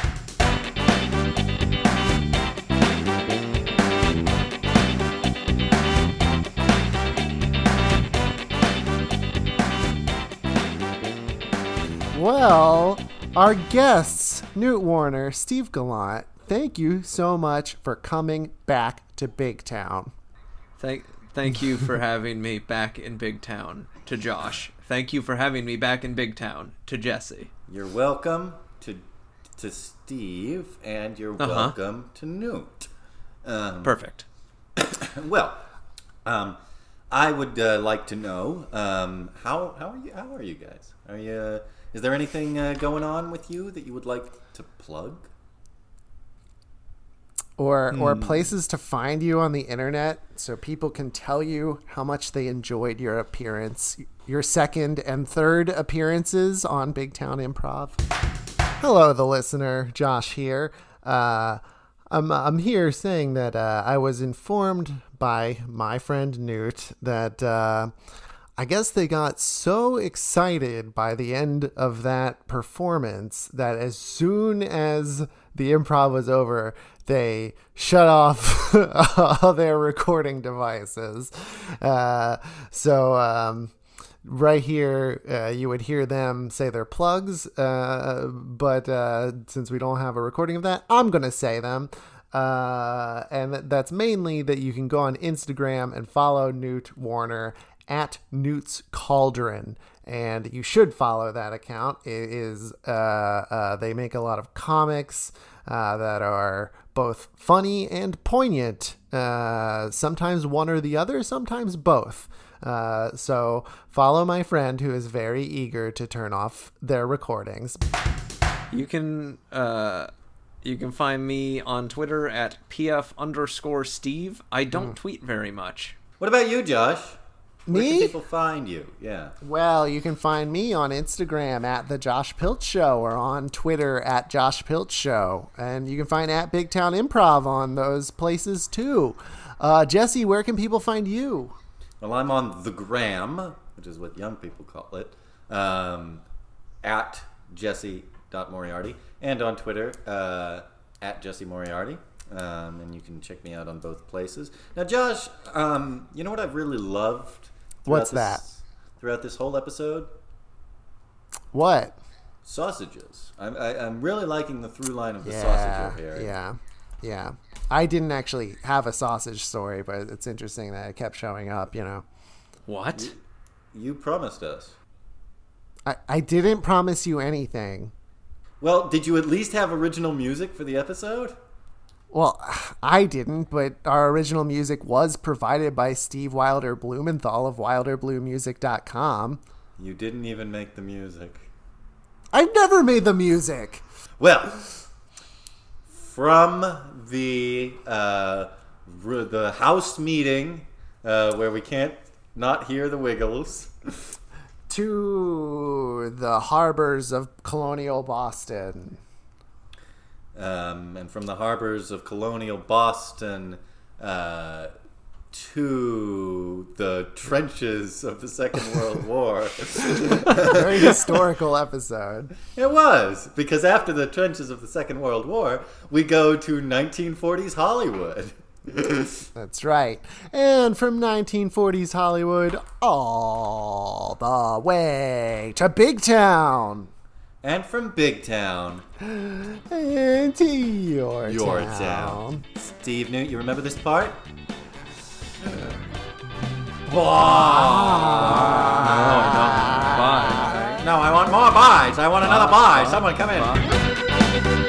Well, our guests, Newt Warner, Steve Gallant, thank you so much for coming back to Big Town. Thank you for having me back in Big Town, to Josh. Thank you for having me back in Big Town, to Jesse. You're welcome to Steve, and you're welcome to Newt. Perfect. Well, I would like to know how are you guys? Is there anything going on with you that you would like to plug? Or places to find you on the internet so people can tell you how much they enjoyed your appearance, your second and third appearances on Big Town Improv. Hello, the listener, Josh here. I'm here saying that I was informed by my friend Newt that I guess they got so excited by the end of that performance that as soon as the improv was over, they shut off all their recording devices. So right here, you would hear them say their plugs, but since we don't have a recording of that, I'm going to say them. And that's mainly that you can go on Instagram and follow Newt Warner at Newt's Cauldron, and you should follow that account. It is they make a lot of comics that are both funny and poignant, sometimes one or the other, sometimes both. So follow my friend who is very eager to turn off their recordings. You can find me on Twitter at pf_Steve. I don't tweet very much. What about you, Josh? Where Me? can people find you? Yeah. Well, you can find me on Instagram at The Josh Pilch Show or on Twitter at Josh Pilch Show. And you can find at Big Town Improv on those places too. Jesse, where can people find you? Well, I'm on the gram, which is what young people call it, at Jesse.Moriarty, and on Twitter at Jesse Moriarty. And you can check me out on both places. Now, Josh, you know what I've really loved? What's that? Throughout this whole episode? What? Sausages. I'm really liking the through line of the sausage over here. Yeah. I didn't actually have a sausage story, but it's interesting that it kept showing up, you know. What? You promised us. I didn't promise you anything. Well, did you at least have original music for the episode? Well, I didn't, but our original music was provided by Steve Wilder Blumenthal of wilderbluemusic.com. You didn't even make the music. I've never made the music. Well, from the house meeting where we can't not hear the Wiggles To the harbors of colonial Boston. And from the harbors of colonial Boston to the trenches of the Second World War. Very historical episode. It was, because after the trenches of the Second World War, we go to 1940s Hollywood. That's right. And from 1940s Hollywood all the way to Big Town. And from Big Town And to your town. Steve, Newt, you remember this part? Bye. No, I want more buys. I want another buy. Someone come in. Bye.